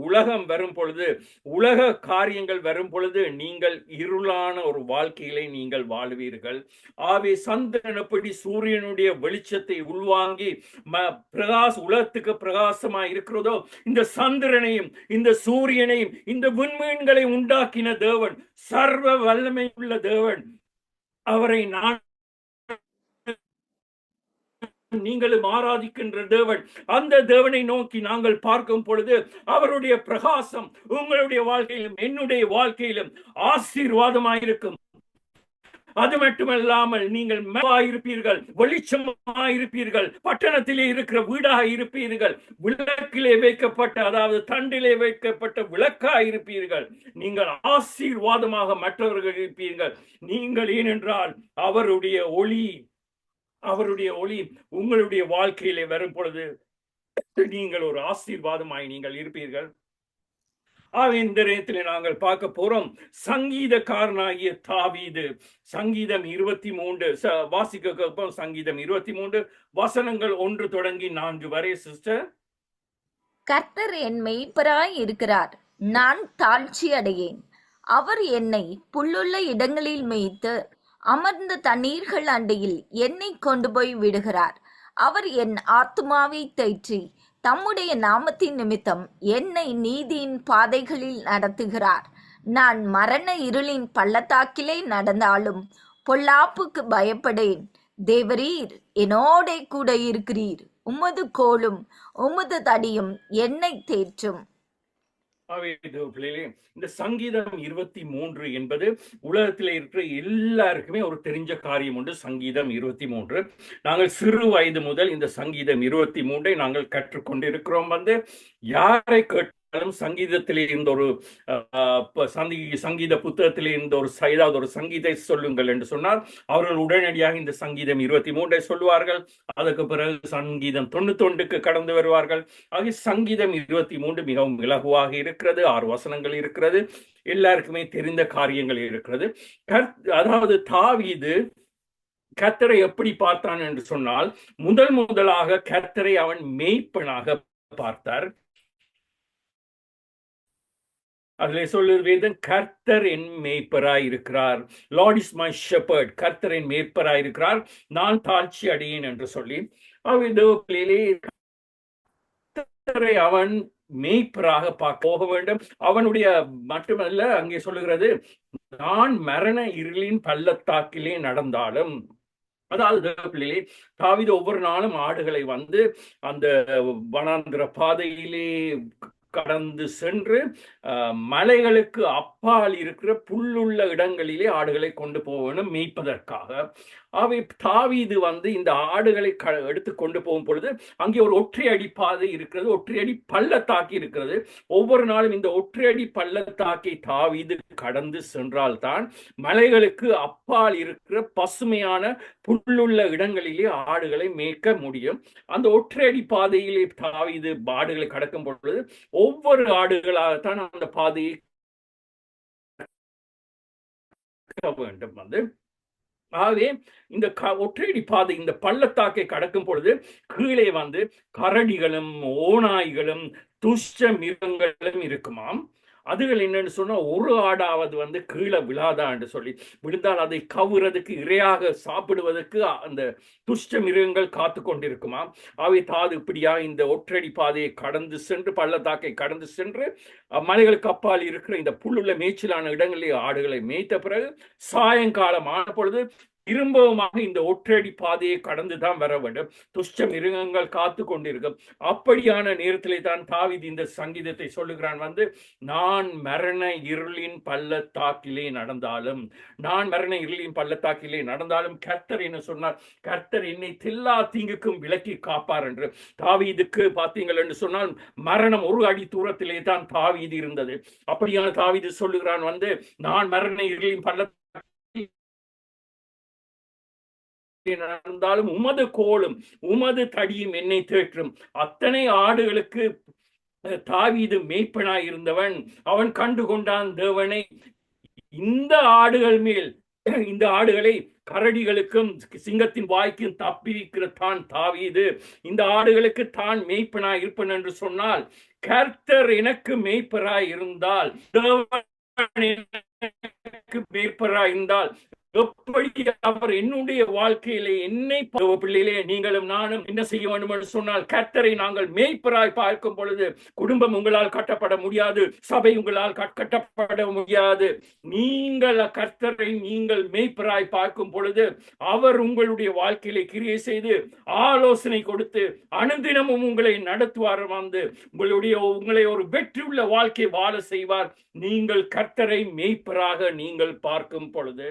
உலகம் வரும் பொழுது, உலக காரியங்கள் வரும் பொழுது நீங்கள் இருளான ஒரு வாழ்க்கையிலே நீங்கள் வாழ்வீர்கள். ஆவே சந்திரன் எப்படி சூரியனுடைய வெளிச்சத்தை உள்வாங்கி உலகத்துக்கு பிரகாசமாய் இருக்கிறதோ, இந்த சந்திரனையும் இந்த சூரியனையும் இந்த விண்மீன்களை உண்டாக்கின தேவன், சர்வ வல்லமை உள்ள தேவன், அவரை நான் நீங்களும் ஆராதிக்கின்ற தேவன், அந்த தேவனை நோக்கி நாங்கள் பார்க்கும் பொழுது அவருடைய பிரகாசம் உங்களுடைய வாழ்க்கையிலும் என்னுடைய வாழ்க்கையிலும் ஆசீர்வாதமாயிருக்கும். அது மட்டுமல்லாமல் நீங்கள் இருப்பீர்கள், வெளிச்சமாயிருப்பீர்கள், பட்டணத்திலே இருக்கிற வீடாக இருப்பீர்கள், விளக்கிலே வைக்கப்பட்ட, அதாவது தண்டிலே வைக்கப்பட்ட விளக்காயிருப்பீர்கள். நீங்கள் ஆசீர்வாதமாக மற்றவர்கள் இருப்பீர்கள். நீங்கள் ஏனென்றால் அவருடைய ஒளி உங்களுடைய வாழ்க்கையிலே வரும் பொழுது நீங்கள் ஒரு ஆசீர்வாதமாய் நீங்கள் இருப்பீர்கள். இந்த நேரத்திலே நாங்கள் பார்க்க போறோம் சங்கீதக்காரனாகிய தாவீது. சங்கீதம் 23 வாசிக்க. சங்கீதம் 23 வசனங்கள் 1 தொடங்கி 4 வரை. சிஸ்டர், கர்த்தர் என் மேய்ப்பராய் இருக்கிறார், நான் தாழ்ச்சி அடையேன். அவர் என்னை புல்லுள்ள இடங்களில் மேய்த்து அமர்ந்த தண்ணீர்கள் அண்டையில் என்னை கொண்டு போய் விடுகிறார். அவர் என் ஆத்துமாவை தேற்றி தம்முடைய நாமத்தின் நிமித்தம் என்னை நீதியின் பாதைகளில் நடத்துகிறார். நான் மரண இருளின் பள்ளத்தாக்கிலே நடந்தாலும் பொல்லாப்புக்கு பயப்படேன். தேவரீர் என்னோட கூட இருக்கிறீர். உமது கோலும் உமது தடியும் என்னை தேற்றும். இந்த சங்கீதம் 23 என்பது உலகத்தில் இருக்கிற எல்லாருக்குமே ஒரு தெரிஞ்ச காரியம் உண்டு. சங்கீதம் 23 நாங்கள் சிறு வயது முதல் இந்த சங்கீதம் 23 நாங்கள் கற்றுக்கொண்டிருக்கிறோம். யாரை சங்கீதத்திலே இருந்த ஒரு சங்கீத புத்தகத்திலே இருந்த ஒரு சங்கீதை சொல்லுங்கள் என்று சொன்னால் அவர்கள் உடனடியாக இந்த சங்கீதம் 23 சொல்லுவார்கள். அதுக்கு பிறகு சங்கீதம் 91 கடந்து வருவார்கள். ஆகிய சங்கீதம் 23 மிகவும் இலகுவாக இருக்கிறது. 6 வசனங்கள் இருக்கிறது. எல்லாருக்குமே தெரிந்த காரியங்கள் இருக்கிறது. அதாவது தாவீது கர்த்தரை எப்படி பார்த்தான் என்று சொன்னால், முதலாக கர்த்தரை அவன் மேய்ப்பனாக பார்த்தார். அதிலே சொல்லுவது வேதம், கர்த்தர் என் மேய்ப்பராய் இருக்கிறார். Lord is my shepherd. கர்த்தர் என் மேய்ப்பராய் இருக்கிறார், நான் தாழ்ச்சி அடையேன் என்று சொல்லி கர்த்தரை அவன் மேய்ப்பராக போக வேண்டும். அவனுடைய மட்டுமல்ல, அங்கே சொல்லுகிறது, நான் மரண இருளின் பள்ளத்தாக்கிலே நடந்தாலும் அதாவது பிள்ளைகளே, தாவீது ஒவ்வொரு நாளும் ஆடுகளை வந்து அந்த வனாந்திர பாதையிலே கடந்து சென்று மலைகளுக்கு அப்பால் இருக்கிற புல்லுள்ள இடங்களிலே ஆடுகளை கொண்டு போகணும் மேய்ப்பதற்காக. அவை தாவீது வந்து இந்த ஆடுகளை எடுத்து கொண்டு போகும் பொழுது அங்கே ஒரு ஒற்றையடி பாதை இருக்கிறது, ஒற்றையடி பள்ளத்தாக்கி இருக்கிறது. ஒவ்வொரு நாளும் இந்த ஒற்றையடி பள்ளத்தாக்கை தாவீது கடந்து சென்றால்தான் மலைகளுக்கு அப்பால் இருக்கிற பசுமையான புல்லுள்ள இடங்களிலே ஆடுகளை மேய்க்க முடியும். அந்த ஒற்றையடி பாதையிலே தாவீது ஆடுகளை கடக்கும் பொழுது ஒவ்வொரு ஆடுகளாகத்தான் அந்த பாதையை வேண்டும் வந்து. ஆகவே இந்த ஒற்றையடி பாதை இந்த பள்ளத்தாக்கை கடக்கும் பொழுது கீழே வந்து கரடிகளும் ஓநாய்களும் துஷ்ட மிருகங்களும் இருக்குமாம். அதுகள் என்னன்னு சொன்னா ஒரு ஆடாவது வந்து கீழே விழாதான்னு சொல்லி, விழுந்தால் அதை கவுறதுக்கு இரையாக சாப்பிடுவதற்கு அந்த துஷ்ட மிருகங்கள் காத்து கொண்டிருக்குமா. அவை தாது இப்படியா இந்த ஒற்றடி பாதையை கடந்து சென்று பள்ளத்தாக்கை கடந்து சென்று மலைகளுக்கு அப்பால் இருக்கிற இந்த புல்லுள்ள மேய்ச்சலான இடங்களில் ஆடுகளை மேய்த்த பிறகு சாயங்காலம் ஆன பொழுது திரும்பவுமாக இந்த ஒற்றடி பாதையை கடந்துதான் வர வேண்டும். துஷ்ட மிருகங்கள் காத்து கொண்டிருக்கும். அப்படியான நேரத்திலே தான் தாவீது இந்த சங்கீதத்தை சொல்லுகிறான் வந்து, நான் மரண இருளின் பள்ளத்தாக்கிலே நடந்தாலும், நான் மரண இருளின் பள்ளத்தாக்கிலே நடந்தாலும் கர்த்தர் என்ன சொன்னார், கர்த்தர் என்னை எல்லா தீங்குக்கும் விலக்கி காப்பார் என்று. தாவீதுக்கு பார்த்தீங்கள் என்று சொன்னால் மரணம் ஒரு அடி தூரத்திலே தான் தாவீது இருந்தது. அப்படியான தாவீது சொல்லுகிறான் வந்து, நான் மரண இருளின் பள்ளத்தாக்கிலே நடந்தாலும் உமது கோலும் உமது தடியும் என்னை தேற்றும். அத்தனை ஆடுகளுக்கு தாவீது மேய்ப்பனாய் இருந்தவன். அவன் கண்டு கொண்டான் தேவனை. இந்த ஆடுகள் மேல், இந்த ஆடுகளை கரடிகளுக்கும் சிங்கத்தின் வாய்க்கும் தப்பிவிக்கிற தான் தாவீது. இந்த ஆடுகளுக்கு தான் மேய்ப்பனாய் இருப்பன் என்று சொன்னால், கர்த்தர் எனக்கு மேய்ப்பராய் இருந்தால், மேய்ப்பராய் இருந்தால் எப்படி அவர் என்னுடைய வாழ்க்கையிலே என்னை பிள்ளையிலே நீங்களும் நானும் என்ன செய்ய வேண்டும் என்று சொன்னால், கர்த்தரை நாங்கள் மேய்ப்பராய் பார்க்கும் பொழுது குடும்பம் உங்களால் கட்டப்பட முடியாது, சபை உங்களால் கட்டப்பட முடியாது. நீங்கள் கர்த்தரை நீங்கள் மேய்ப்பராய் பார்க்கும் பொழுது அவர் உங்களுடைய வாழ்க்கையிலே கிரியை செய்து ஆலோசனை கொடுத்து அனுதினமும் உங்களை நடத்துவார். வந்து உங்களை ஒரு வெற்றியுள்ள வாழ்க்கை வாழ செய்வார். நீங்கள் கர்த்தரை மேய்ப்பராக நீங்கள் பார்க்கும் பொழுது.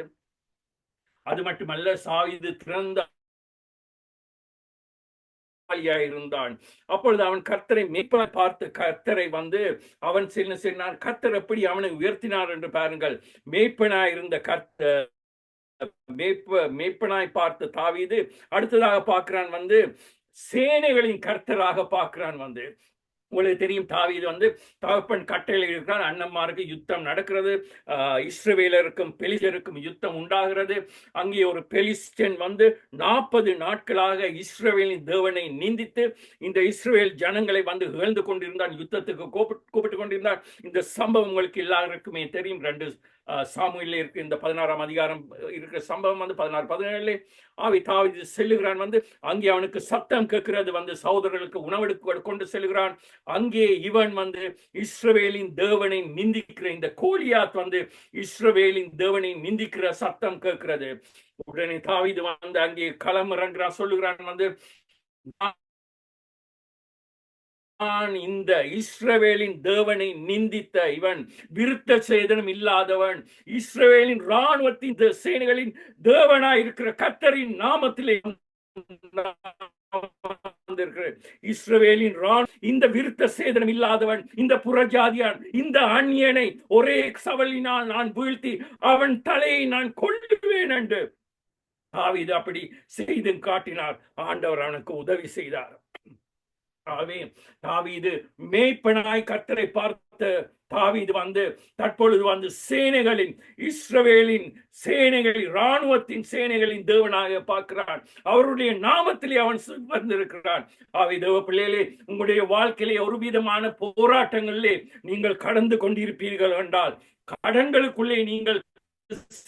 அது மட்டுமல்ல, சாவீது திறந்த இருந்தான். அப்பொழுது அவன் கர்த்தரை மேய்ப்பனாய் பார்த்து கர்த்தரை வந்து அவன் சொன்னான், கர்த்தர் எப்படி அவனை உயர்த்தினார் என்று பாருங்கள். மேய்ப்பனாய் இருந்த மேய்ப்பனாய் பார்த்த தாவீது அடுத்ததாக பார்க்கிறான் வந்து சேனைகளின் கர்த்தராக பார்க்கிறான் வந்து. உங்களுக்கு தெரியும், தாவீது வந்து தகப்பன் கட்டளையில் இருக்கிறார். அண்ணன்மாருக்கு யுத்தம் நடக்கிறது. இஸ்ரவேலருக்கும் பெலிஸ்தருக்கும் யுத்தம் உண்டாகிறது. அங்கே ஒரு பெலிஸ்தன் வந்து 40 நாட்களாக இஸ்ரவேலின் தேவனை நிந்தித்து இந்த இஸ்ரவேல் ஜனங்களை வந்து இழந்து கொண்டிருந்தான். யுத்தத்துக்கு கூப்பிட்டு கொண்டிருந்தான். இந்த சம்பவம் உங்களுக்கு எல்லாருக்குமே தெரியும். 2 சாமுவேலில் இருக்கு இந்த 16ஆம் அதிகாரம் இருக்கிற சம்பவம் வந்து 16-17 தாவீது செல்லுகிறான் வந்து. அங்கே அவனுக்கு சத்தம் கேட்கிறது வந்து, சகோதரர்களுக்கு உணவெடுக்க கொண்டு செல்கிறான். அங்கே இவன் வந்து இஸ்ரவேலின் தேவனை நிந்திக்கிற இந்த கோலியாத் வந்து இஸ்ரவேலின் தேவனை நிந்திக்கிற சத்தம் கேட்கிறது. உடனே தாவீது வந்து அங்கே களம் இறங்குறான். சொல்லுகிறான் வந்து, இந்த இஸ்ரவேலின் தேவனை நிந்தித்த இவன் விருத்த சேதனம் இல்லாதவன், இஸ்ரவேலின் இராணுவத்தின் சேனைகளின் தேவனாய் இருக்கிற கர்த்தரின் நாமத்திலே இஸ்ரவேலின் இந்த விருத்த சேதனம் இல்லாதவன், இந்த புறஜாதியான், இந்த அந்நியனை ஒரே சவலினால் நான் வீழ்த்தி அவன் தலையை நான் கொல்லுவேன் என்று தாவீது அப்படி செய்து காட்டினார். ஆண்டவர் அவனுக்கு உதவி செய்தார். தாவீது மேய்ப்பனாய் கர்த்தரை பார்த்த தாவீது வந்து தற்பொழுது வந்து சேனைகளின், இஸ்ரவேலின் சேனைகளின், இராணுவத்தின் சேனைகளின் தேவனாக பார்க்கிறான். அவருடைய நாமத்திலே அவன் வந்திருக்கிறான். தேவ பிள்ளைகளே, உங்களுடைய வாழ்க்கையிலே ஒரு விதமான போராட்டங்களிலே நீங்கள் கடந்து கொண்டிருப்பீர்கள் என்றால், கடன்களுக்குள்ளே நீங்கள்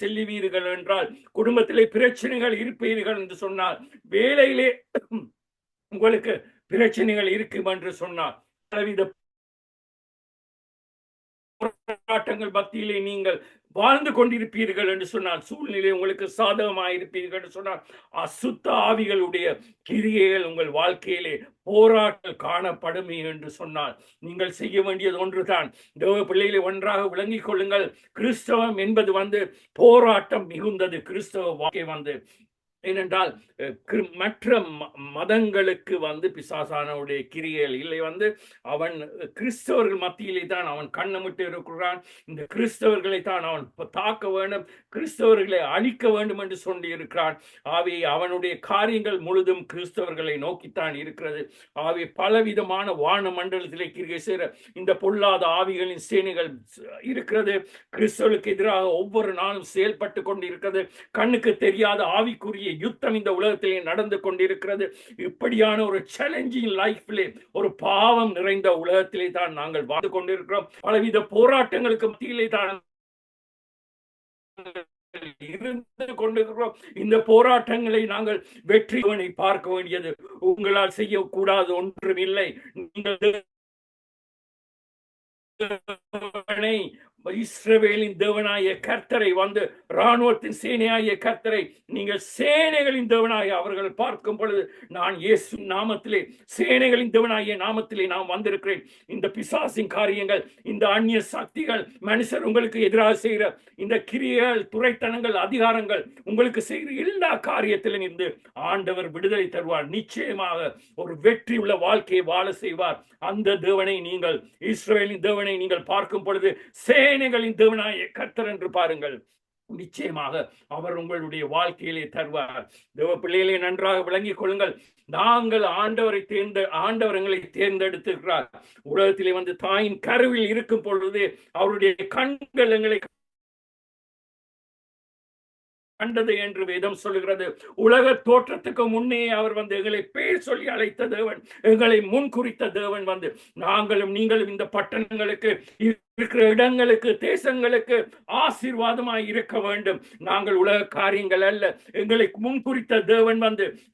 செல்லுவீர்கள் என்றால், குடும்பத்திலே பிரச்சனைகள் இருப்பீர்கள் என்று சொன்னால், வேலையிலே உங்களுக்கு பிரச்சனைகள் இருக்கும் என்று சொன்னார். பலவித போராட்டங்கள் மத்தியிலே நீங்கள் வாழ்ந்து கொண்டிருப்பீர்கள் என்று சொன்னால், சூழ்நிலை உங்களுக்கு சாதகமாக இருப்பீர்கள் என்று சொன்னால், அசுத்த ஆவிகளுடைய கிரியைகள் உங்கள் வாழ்க்கையிலே போராட்டம் காணப்படுமே என்று சொன்னால், நீங்கள் செய்ய வேண்டியது ஒன்றுதான். தேவ பிள்ளைகளை ஒன்றாக விளங்கிக் கொள்ளுங்கள். கிறிஸ்தவம் என்பது போராட்டம் மிகுந்தது. கிறிஸ்தவ வாழ்க்கை ஏனென்றால் மற்ற மதங்களுக்கு பிசாசானவுடைய கிரியைகள் இல்லை. அவன் கிறிஸ்தவர்கள் மத்தியிலே தான் அவன் கண்ணமிட்டு இருக்கிறான். இந்த கிறிஸ்தவர்களை தான் அவன் தாக்க வேண்டும், கிறிஸ்தவர்களை அழிக்க வேண்டும் என்று சொல்லி இருக்கிறான். ஆகவே அவனுடைய காரியங்கள் முழுதும் கிறிஸ்தவர்களை நோக்கித்தான் இருக்கிறது. ஆகவே பலவிதமான வான மண்டலத்திலே கிரியை செய்கிற இந்த பொல்லாத ஆவிகளின் சேனைகள் இருக்கிறது. கிறிஸ்தவர்களுக்கு எதிராக ஒவ்வொரு நாளும் செயல்பட்டு கொண்டு இருக்கிறது. கண்ணுக்கு தெரியாத ஆவிக்குரிய யுத்தம் இந்த உலகத்திலே நடந்து கொண்டிருக்கிறது. இப்படியான ஒரு சேலஞ்சிங் லைஃப்லே, ஒரு பாவம் நிறைந்த உலகத்திலே தான் நாங்கள் வாழ்ந்து கொண்டிருக்கிறோம். பலவித போராட்டங்களுக்கு மத்தியிலே தான் இருந்து கொண்டிருக்கிறோம். இந்த போராட்டங்களை நாங்கள் வெற்றியை பார்க்க வேண்டியது. உங்களால் செய்யக்கூடாது ஒன்றும் இல்லை. நீங்கள் இஸ்ரவேலின் தேவனாய கர்த்தரை ராணுவத்தின் சேனையாகிய கர்த்தரை நீங்கள் சேனைகளின் தேவனாய அவர்கள் பார்க்கும் பொழுது, நான் இயேசு நாமத்திலே, சேனைகளின் தேவனாகிய நாமத்திலே நான் வந்திருக்கிறேன். இந்த பிசாசின் காரியங்கள், இந்த அந்நிய சக்திகள், மனுஷர் உங்களுக்கு எதிராக செய்கிற இந்த கிரியைகள், துரைத்தனங்கள், அதிகாரங்கள், உங்களுக்கு செய்கிற எல்லா காரியத்திலும் இருந்து ஆண்டவர் விடுதலை தருவார். நிச்சயமாக ஒரு வெற்றி உள்ள வாழ்க்கையை வாழ செய்வார். அந்த தேவனை நீங்கள், இஸ்ரவேலின் தேவனை நீங்கள் பார்க்கும் பொழுது, சேனைகளின் தேவனாய கர்த்தர் என்று பாருங்கள். நிச்சயமாக அவர் உங்களுடைய வாழ்க்கையிலே தருவார். தேவ பிள்ளைகளை நன்றாக விளங்கிக் கொள்ளுங்கள். நாங்கள் ஆண்டவர் எங்களை தேர்ந்தெடுத்திருக்கிறார். உலகத்திலே தாயின் கருவில் இருக்கும் பொழுது அவருடைய கண்கள் எங்களை கண்டது என்று வேதம் சொல்லுகிறது. உலக தோற்றத்துக்கு முன்னே அவர் எங்களை பேர் சொல்லி அழைத்த தேவன், எங்களை முன் குறித்த தேவன். நாங்களும் நீங்களும் இந்த பட்டணங்களுக்கு, இருக்கிற இடங்களுக்கு, தேசங்களுக்கு ஆசீர்வாதமாய் இருக்க வேண்டும். நாங்கள் உலக காரியங்கள் அல்ல. எங்களை முன் குறித்த தேவன்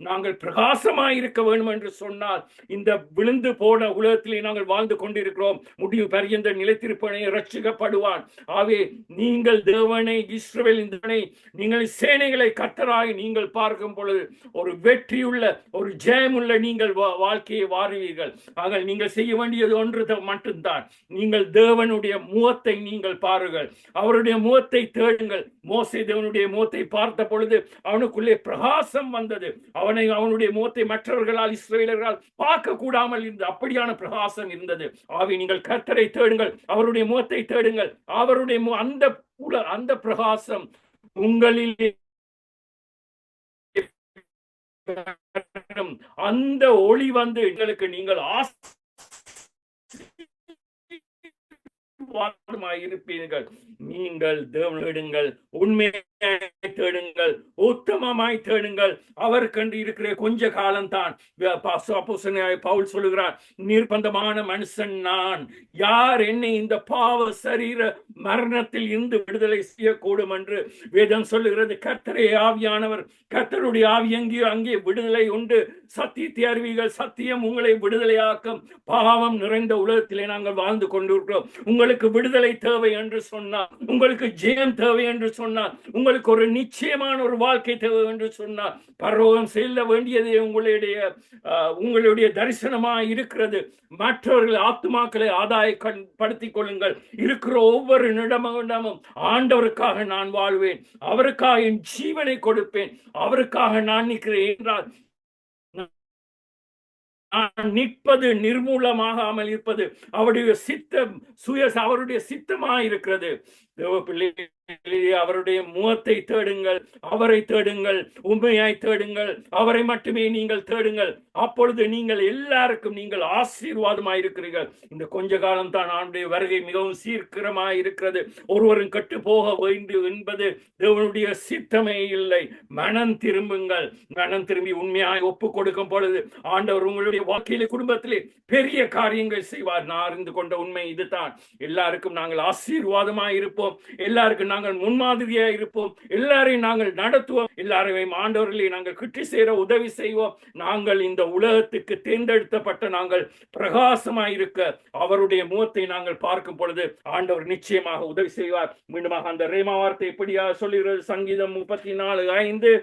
நாங்கள் பிரகாசமாய் இருக்க வேண்டும் என்று சொன்னால், இந்த விழுந்து போன உலகத்திலே நாங்கள் வாழ்ந்து கொண்டிருக்கிறோம். முடிவு பரியந்த நிலைத்திருப்பனை ரட்சிக்கப்படுவான். ஆகவே நீங்கள் தேவனை, இஸ்ரவேலின் தேவனை, நீங்கள் சேனைகளை கர்த்தராய் நீங்கள் பார்க்கும் பொழுது ஒரு வெற்றியுள்ள, ஒரு ஜெயமுள்ள நீங்கள் வாழ்க்கையை வாருவீர்கள். ஆக நீங்கள் செய்ய வேண்டியது ஒன்று மட்டும்தான். நீங்கள் தேவனுடைய முகத்தை நீங்கள் பாருங்கள், அவருடைய முகத்தை தேடுங்கள். மோசே தேவனுடைய முகத்தை பார்த்த பொழுது அவனுக்குள்ளே பிரகாசம் வந்தது. அவனுடைய முகத்தை மற்றவர்களால், இஸ்ரவேலர்களால் பார்க்க கூடாமல் இருந்தது. அப்படியான பிரகாசம் இருந்தது. ஆகவே நீங்கள் கர்த்தரை தேடுங்கள், அவருடைய முகத்தை தேடுங்கள். அவருடைய அந்த பிரகாசம் உங்களிலே, அந்த ஒளி எங்களுக்கு நீங்கள் இருப்பீர்கள். நீங்கள் தேவனிடுங்கள், உண்மையை தேடுங்கள், உத்தமமாய் தேடுங்கள். அவர் கண்டு இருக்கிற கொஞ்ச காலம்தான். பவுல் சொல்லுகிறார், நிர்பந்தமான மனுஷன் நான். யார் என்னை இந்த பாவ சரீர மரணத்தில் இருந்து விடுதலை செய்யக்கூடும் என்று வேதம் சொல்லுகிறது. கர்த்தரே ஆவியானவர், கர்த்தருடைய ஆவி எங்கேயோ அங்கே விடுதலை உண்டு. சத்தியத்தை அறிவீர்கள், சத்தியம் உங்களை விடுதலையாக்கும். பாவம் நிறைந்த உலகத்திலே நாங்கள் வாழ்ந்து கொண்டிருக்கிறோம். உங்களுக்கு விடுதலை தேவை என்று சொன்னார், உங்களுக்கு ஜெயம் தேவை என்று சொன்னார், உங்களுக்கு ஒரு நிச்சயமான ஒரு வாழ்க்கை தேவை என்று சொன்னார், பரலோகம் செல்ல வேண்டியதே உங்களுடைய தரிசனமாக இருக்கிறது. மற்றவர்கள் ஆத்துமாக்களை ஆதாயப்படுத்திக் கொள்ளுங்கள். இருக்கிற ஒவ்வொரு நிமிடமும் ஆண்டவருக்காக நான் வாழ்வேன், அவருக்காக என் ஜீவனை கொடுப்பேன், அவருக்காக நான் நிற்கிறேன் என்றால் நிற்பது, நிர்மூலமாகாமல் இருப்பது அவருடைய சித்தம், அவருடைய சித்தமாக இருக்கிறது. தேவ பிள்ளைகளே, அவருடைய முகத்தை தேடுங்கள், அவரை தேடுங்கள், உண்மையாய் தேடுங்கள், அவரை மட்டுமே நீங்கள் தேடுங்கள். அப்பொழுது நீங்கள் எல்லாருக்கும் நீங்கள் ஆசீர்வாதமாய் இருக்கிறீர்கள். இந்த கொஞ்ச காலம் தான் ஆண்டுடைய வருகை மிகவும் சீக்கிரமாய் இருக்கிறது. ஒருவரும் கெட்டு போக வேண்டும் என்பது தேவனுடைய சித்தமே இல்லை. மனம் திரும்புங்கள். மனம் திரும்பி உண்மையாய் ஒப்பு கொடுக்கும் பொழுது ஆண்டவர் உங்களுடைய வாழ்க்கையிலே, குடும்பத்திலே பெரிய காரியங்கள் செய்வார். நான் அறிந்து கொண்ட உண்மை இதுதான். எல்லாருக்கும் நாங்கள் ஆசீர்வாதமாய் இருப்போம். இருப்போம், எல்லாருக்கும் நாங்கள் முன்மாதிரியா இருப்போம், எல்லாரையும் நாங்கள் நடத்துவோம், எல்லாரையும் ஆண்டவர்களை நாங்கள் கிட்டி சேர உதவி செய்வோம். நாங்கள் இந்த உலகத்துக்கு தேர்ந்தெடுக்கப்பட்ட நாங்கள் பிரகாசமாய் இருக்க அவருடைய முகத்தை நாங்கள் பார்க்கும் பொழுது ஆண்டவர் நிச்சயமாக உதவி செய்வார். மீண்டுமாக அந்த ரேமா வார்த்தை இப்படியா சொல்லுகிறது, சங்கீதம் 34:5,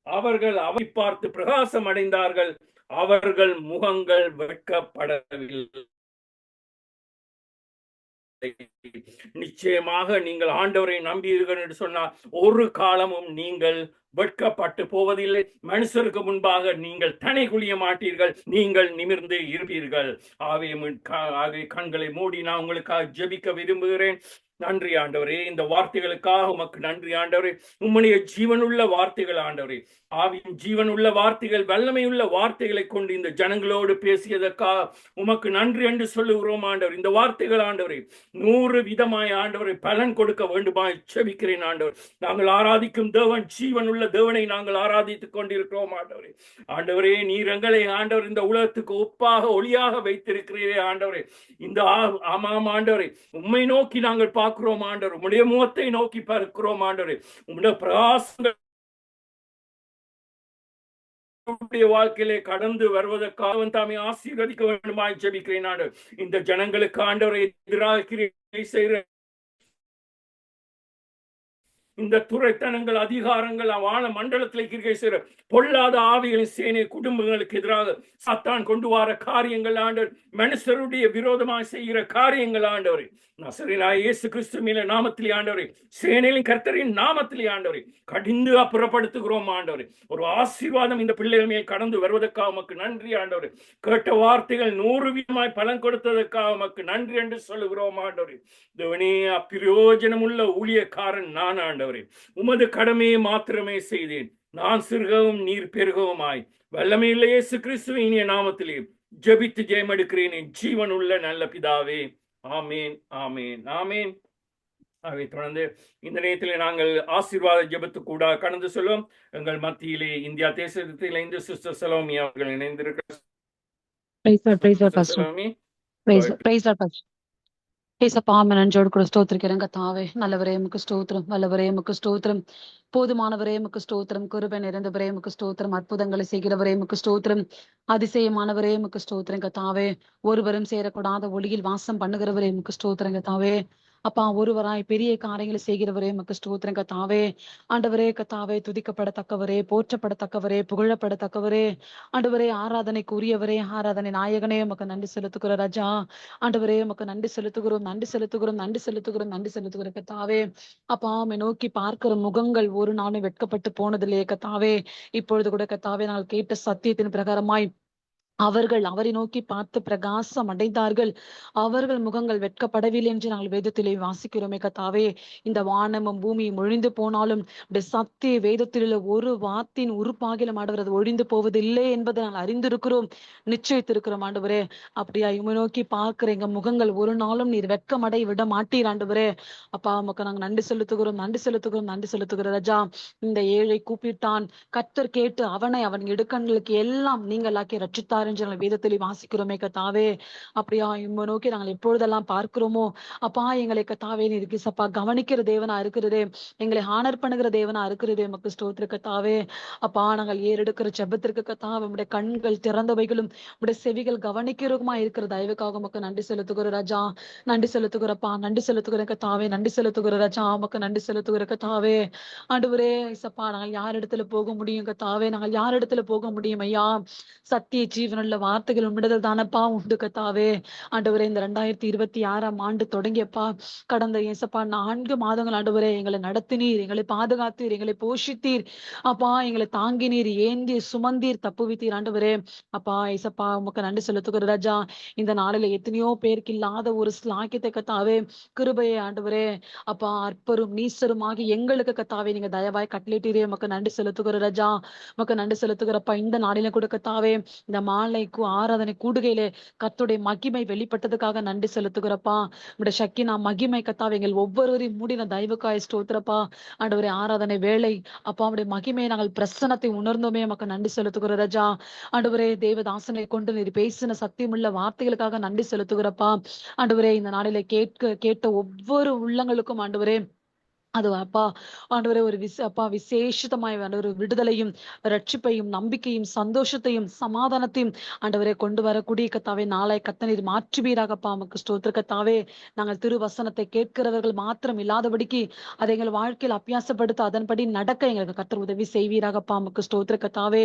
அவர்கள் அவை பார்த்து பிரகாசம் அடைந்தார்கள், அவர்கள் முகங்கள் வெட்கப்படவில்லை. நிச்சயமாக நீங்கள் ஆண்டவரை நம்பியீர்கள் என்று சொன்னால் ஒரு காலமும் நீங்கள் வெட்கப்பட்டு போவதில்லை. மனுஷருக்கு முன்பாக நீங்கள் தனை குளிய மாட்டீர்கள், நீங்கள் நிமிர்ந்து இருப்பீர்கள். ஆகவே கண்களை மூடி நான் உங்களுக்காக ஜெபிக்க விரும்புகிறேன். நன்றி ஆண்டவரே, இந்த வார்த்தைகளுக்காக உமக்கு நன்றி ஆண்டவரே. உம்முடைய ஜீவனுள்ள வார்த்தைகள் ஆண்டவரே, ஆவியின் ஜீவனுள்ள வார்த்தைகள், வல்லமையுள்ள வார்த்தைகளை கொண்டு இந்த ஜனங்களோடு பேசியதற்காக உமக்கு நன்றி என்று சொல்லுகிறோம் ஆண்டவர். இந்த வார்த்தைகள் ஆண்டவரே 100 விதமாய் ஆண்டவரை பலன் கொடுக்க வேண்டுமாய் செபிக்கிறேன் ஆண்டவர். நாங்கள் ஆராதிக்கும் தேவன், ஜீவனுள்ள தேவனை நாங்கள் ஆராதித்துக் கொண்டிருக்கிறோம் ஆண்டவரே. ஆண்டவரே, நீர் எங்களை ஆண்டவர் இந்த உலகத்துக்கு ஒப்பாக ஒளியாக வைத்திருக்கிறீரே ஆண்டவரே. இந்த ஆமாம் ஆண்டவரே, உம்மை நோக்கி நாங்கள் பார்க்கிறோம் ஆண்டவர், உம்முடைய முகத்தை நோக்கி பார்க்கிறோம் ஆண்டவரே. உம்முடைய பிரகாசங்கள் வாழ்க்கையிலே கடந்து வருவதற்காக தாமே ஆசீர்வதிக்க வேண்டுமாய் ஜெபிக்கிறேன் ஆண்டவர். இந்த ஜனங்களுக்கு ஆண்டவரை எதிராக கிரியை செய்கிற இந்த துறைத்தனங்கள், அதிகாரங்கள், வான மண்டலத்தில் கிரியை செய்கிற பொல்லாத ஆவிகளின் சேனை குடும்பங்களுக்கு எதிராக சாத்தான் கொண்டு வர காரியங்கள் ஆண்டவர், மனுஷருடைய விரோதமாக செய்கிற காரியங்கள் ஆண்டவரே, நசரேயனாகிய இயேசு கிறிஸ்துவின் நாமத்திலே ஆண்டவரே, சேனையின் கர்த்தரின் நாமத்திலே ஆண்டவரே கடிந்து அப்புறப்படுத்துகிறோம் ஆண்டவரே. ஒரு ஆசீர்வாதம் இந்த பிள்ளைகள் மேல் கடந்து வருவதற்காக உமக்கு நன்றி ஆண்டவரே. கேட்ட வார்த்தைகள் 100 விதமாய் பலன் கொடுத்ததற்காக உமக்கு நன்றி என்று சொல்லுகிறோம் ஆண்டவரே. தேவனே, அப்பிரயோஜனம் உள்ள ஊழியக்காரன் நான் ஆண்டவரே. உமது கடமையை மாத்திரமே செய்தேன். நான் சிறுகவும் நீர் பெருகவுமாய் வல்லமையுள்ள இயேசு கிறிஸ்துவின் இனிய நாமத்திலே ஜெபித்து ஜெயம் எடுக்கிறேன் என் ஜீவன் உள்ள நல்ல பிதாவே. ஆமேன், ஆமேன், ஆமேன். அதை தொடர்ந்து இந்த நேரத்தில் நாங்கள் ஆசீர்வாத ஜெபத்து கூட கடந்து சொல்லுவோம். எங்கள் மத்தியிலே இந்தியா தேசத்தில் இருந்து சிஸ்டர் சலோமி அவர்கள் இணைந்திருக்கிறார். ஏசப்பா, நன்றோடு கூட ஸ்தோத்திரிக்கிறேன் கர்த்தாவே. நல்லவரே உமக்கு ஸ்தோத்திரம், வல்லவரே உமக்கு ஸ்தோத்திரம், போதுமானவரே உமக்கு ஸ்தோத்திரம், கிருபை நிறைந்தவரே உமக்கு ஸ்தோத்திரம், அற்புதங்களை செய்கிறவரே உமக்கு ஸ்தோத்திரம், அதிசயமானவரே உமக்கு ஸ்தோத்திரம் கர்த்தாவே. ஒருவரும் சேரக்கூடாத ஒளியில் வாசம் பண்ணுகிறவரே உமக்கு ஸ்தோத்திரம் கர்த்தாவே. அப்பா, ஒருவராய் பெரிய காரியங்களை செய்கிறவரே உமக்கு ஸ்தோத்திரம் கர்த்தாவே. ஆண்டவரே கர்த்தாவே, துதிக்கப்படத்தக்கவரே, போற்றப்படத்தக்கவரே, புகழப்படத்தக்கவரே, ஆண்டவரே ஆராதனைக்குரியவரே, ஆராதனை நாயகனே உமக்கு நன்றி செலுத்துகிற ராஜா. ஆண்டவரே உமக்கு நன்றி செலுத்துகிறோம், நன்றி செலுத்துகிறோம், நன்றி செலுத்துகிறோம், நன்றி செலுத்துகிற கர்த்தாவே. அப்பா, உம்மை நோக்கி பார்க்கிற முகங்கள் ஒரு நாளும் வெட்கப்பட்டு போனதில்லையே கர்த்தாவே. இப்பொழுது கூட கர்த்தாவே, நாங்கள் கேட்ட சத்தியத்தின் பிரகாரமாய் அவர்கள் அவரை நோக்கி பார்த்து பிரகாசம் அடைந்தார்கள், அவர்கள் முகங்கள் வெட்கப்படவில்லை என்று நாங்கள் வேதத்திலே வாசிக்கிறோமே கர்த்தாவே. இந்த வானமும் பூமியும் ஒழிந்து போனாலும் சத்திய வேதத்தில் உள்ள ஒரு வார்த்தையின் உருப்பாகிலும் ஆண்டவர் அது ஒழிந்து போவதில்லை என்பதை நாங்கள் அறிந்திருக்கிறோம், நிச்சயித்திருக்கிறோம் ஆண்டவரே. அப்படியா இவனை நோக்கி பார்க்கிற எங்க முகங்கள் ஒரு நாளும் நீர் வெட்கமடை விட மாட்டீர் ஆண்டவரே. அப்பா, உமக்கு நாங்கள் நன்றி செலுத்துகிறோம், நன்றி செலுத்துகிறோம், நன்றி செலுத்துகிறோம் ராஜா. இந்த ஏழை கூப்பிட்டான், கர்த்தர் கேட்டு அவனை அவன் இடுக்கண்களுக்கு எல்லாம் நீங்களாக்கி ரட்சித்தார் என்று நாங்கள் வேதத்திலே வாசிக்கிறோமே கர்த்தாவே. அப்படியா இம்மை நோக்கி நாங்கள் எப்பொழுதெல்லாம் பார்க்கிறோமோ அப்பா, எங்களை கர்த்தாவே நீர் சப்பா கவனிக்கிற தேவனா இருக்கிறதே, எங்களை ஆனர் பண்ணுகிற தேவனா இருக்கிறதே உமக்கு ஸ்தோத்திர கர்த்தாவே. அப்பா, நாங்கள் ஏறெடுக்கிற ஜெபத்திற்கு கர்த்தாவே உம்முடைய கண்கள் திறந்தவைகளும் உம்முடைய செவிகள் கவனிக்கிறதுமா இருக்கிற தயவுக்காக உமக்கு நன்றி செலுத்துகிற ராஜா. நன்றி செலுத்துகிறப்பா, நன்றி செலுத்துகிற கர்த்தாவே, நன்றி செலுத்துகிற ராஜா, உமக்கு நன்றி செலுத்துகிற கர்த்தாவே. ஆண்டவரே சப்பா, நாங்கள் யார் இடத்துல போக முடியும் கர்த்தாவே, நாங்கள் யார் இடத்துல போக முடியும் ஐயா. சத்திய ஜீவனுள்ள வார்த்தைகள் உம்மிடத்தில் தானப்பா உண்டு கர்த்தாவே. ஆண்டவரே, இந்த 2026ஆம் ஆண்டு தொடங்கியப்பா கடந்த ஏசப்பா 4 மாதங்கள் ஆண்டவரே எங்களை நடத்தினீர், எங்களை பாதுகாத்தீர், எங்களை போஷித்தீர் அப்பா, எங்களை தாங்கினீர், ஏந்தீர், சுமந்தீர், தப்புவித்தீர் ஆண்டவரே. அப்பா ஏசப்பா, உமக்கு நன்றி செலுத்துகிற ராஜா. இந்த நாளில எத்தனையோ பேருக்கு இல்லாத ஒரு ஸ்லாக்கியத்தை கர்த்தாவே, கிருபையை ஆண்டவரே அப்பா, அற்பரும் நீசருமாகி எங்களுக்கு கர்த்தாவே நீங்க தயவாய் கட்டளிட்டீரே, உமக்கு நன்றி செலுத்துகிற ராஜா. உமக்கு நன்றி செலுத்துகிறப்பா. இந்த நாளில கூட கர்த்தாவே, இந்த நாளைக்கு ஆராதனை கூடுகையிலே கர்த்தருடைய மகிமை வெளிப்பட்டதுக்காக நன்றி செலுத்துகிறப்பா. உடைய சக்கினா மகிமை கத்தாவே எங்கள் ஒவ்வொருவரையும் மூடின தயவுக்காய் ஸ்தோத்திரப்பா. ஆண்டவரே ஆராதனை வேளை அப்பா உடைய மகிமையை நாங்கள் பிரசன்னத்தை உணர்ந்தோமே நமக்கு நன்றி செலுத்துகிற ராஜா. ஆண்டவரே தேவதாசனை கொண்டு நீர் பேசின சத்தியமுள்ள வார்த்தைகளுக்காக நன்றி செலுத்துகிறப்பா. ஆண்டவரே இந்த நாளிலே கேட்ட ஒவ்வொரு உள்ளங்களுக்கும் ஆண்டவரே அது அப்பா ஆண்டவரே ஒரு விசேஷிதமாய் ஒரு விடுதலையும் ரட்சிப்பையும் நம்பிக்கையும் சந்தோஷத்தையும் சமாதானத்தையும் ஆண்டவரே கொண்டு வரக்கூடிய கத்தாவே நாளை கத்தனீர் மாற்றுவீராகப்பா. நமக்கு ஸ்தோத்திர கத்தாவே. நாங்கள் திருவசனத்தை கேட்கிறவர்கள் மாத்திரம் இல்லாதபடிக்கு அதை எங்கள் வாழ்க்கையில் அபியாசப்படுத்த அதன்படி நடக்க எங்களுக்கு கத்தர் உதவி செய்வீராகப்பா. நமக்கு ஸ்தோத்திர கத்தாவே.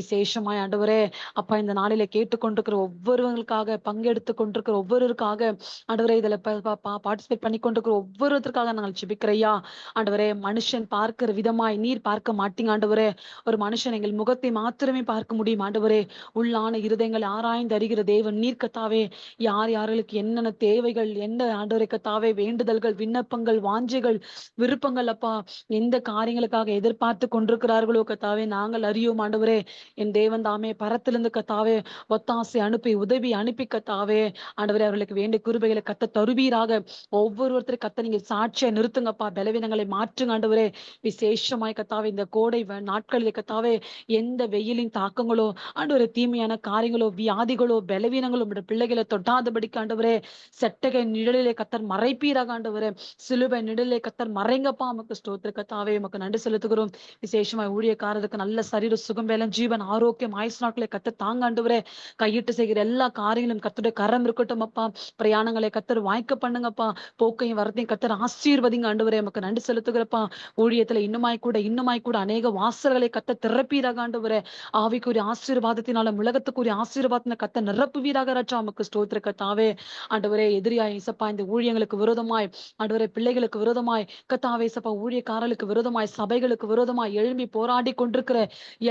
விசேஷமாய் ஆண்டவரே அப்பா இந்த நாளிலே கேட்டுக்கொண்டிருக்கிற ஒவ்வொருவர்களுக்காக பங்கெடுத்து கொண்டிருக்கிற ஒவ்வொருவருக்காக ஆண்டவரே இதுல பார்ட்டிசிபேட் பண்ணி கொண்டிருக்கிற ஒவ்வொருத்தருக்காக நாங்கள் ஜெபிக்கிறையா. ஆண்டவரே மனுஷன் பார்க்கிற விதமாய் நீர் பார்க்க மாட்டீங்க ஆண்டவரே. ஒரு மனுஷன் எங்கள் முகத்தை மாத்திரமே பார்க்க முடியும் ஆண்டவரே. உள்ளான இருதயங்களை ஆராய்ந்து அறிகிற தேவன் நீர் கத்தாவே. யார் யார்களுக்கு என்னென்ன தேவைகள் என்ன ஆண்டவரே கத்தாவே வேண்டுதல்கள் விண்ணப்பங்கள் வாஞ்சைகள் விருப்பங்கள் அப்பா எந்த காரியங்களுக்காக எதிர்பார்த்து கொண்டிருக்கிறார்களோ கத்தாவே நாங்கள் அறியோம் ஆண்டவரே. என் தேவன் தாமே பரத்திலிருந்து கத்தாவே ஒத்தாசை அனுப்பி உதவி அனுப்பி கத்தாவே ஆண்டவரே அவர்களுக்கு வேண்டிய கிருபைகளை கத்த தருவீராக. ஒவ்வொருத்தரும் கத்த நீங்க சாட்சியை நிறுத்துங்கப்பா. பலவீனங்களை மாற்றுங்க ஆண்டவரே. விசேஷமாய் கத்தாவே இந்த கோடை நாட்களில் கத்தாவே எந்த வெயிலின் தாக்கங்களோ ஆண்டவரே தீமையான காரியங்களோ வியாதிகளோ பலவீனங்களோ உடைய பிள்ளைகளை தொட்டாதபடிக்கு ஆண்டவரே செட்டகை நிழலிலே கத்தர் மறைப்பீராக ஆண்டவரே. சிலுவை நிழலிலே கத்தர் மறைங்கப்பா. நமக்கு ஸ்தோத்திர கத்தாவே நமக்கு நன்றி செலுத்துகிறோம். விசேஷமாய் ஊழியக்காரருக்கு நல்ல சரீர சுகம் வேலம் ஜீவன் ஆரோக்கியம் ஆயுசு நாட்களை கத்த தாங்க ஆண்டவரே. கையிட்டு செய்கிற எல்லா காரியங்களும் கத்தருடைய கரம் இருக்கட்டும் அப்பா. பிரயாணங்களை கத்தர் வாய்க்க பண்ணுங்கப்பா. போக்கையும் வரத்தையும் கத்தர் ஆசீர்வதிங்க ஆண்டவரே. நமக்கு நன்றி செலுத்துகிறப்பா. ஊழியத்துல இன்னுமாய் கூட அநேக வாசல்களை கத்த திறப்பீராக ஆண்டவரே. ஆவிக்குரிய ஆசீர்வாதத்தினால உலகத்துக்குரிய ஆசீர்வாதத்தின கத்த நிரப்புவீராக ராஜா. நமக்கு ஸ்தோத்திர கத்தாவே. ஆண்டவரே எதிரியாய் இசப்பா இந்த ஊழியங்களுக்கு விரோதமாய் ஆண்டவரே பிள்ளைகளுக்கு விரோதமாய் கத்தாவே இசப்பா ஊழியக்காரர்களுக்கு விரோதமாய் சபைகளுக்கு விரோதமாய் எழும்பி போராடி கொண்டிருக்கிற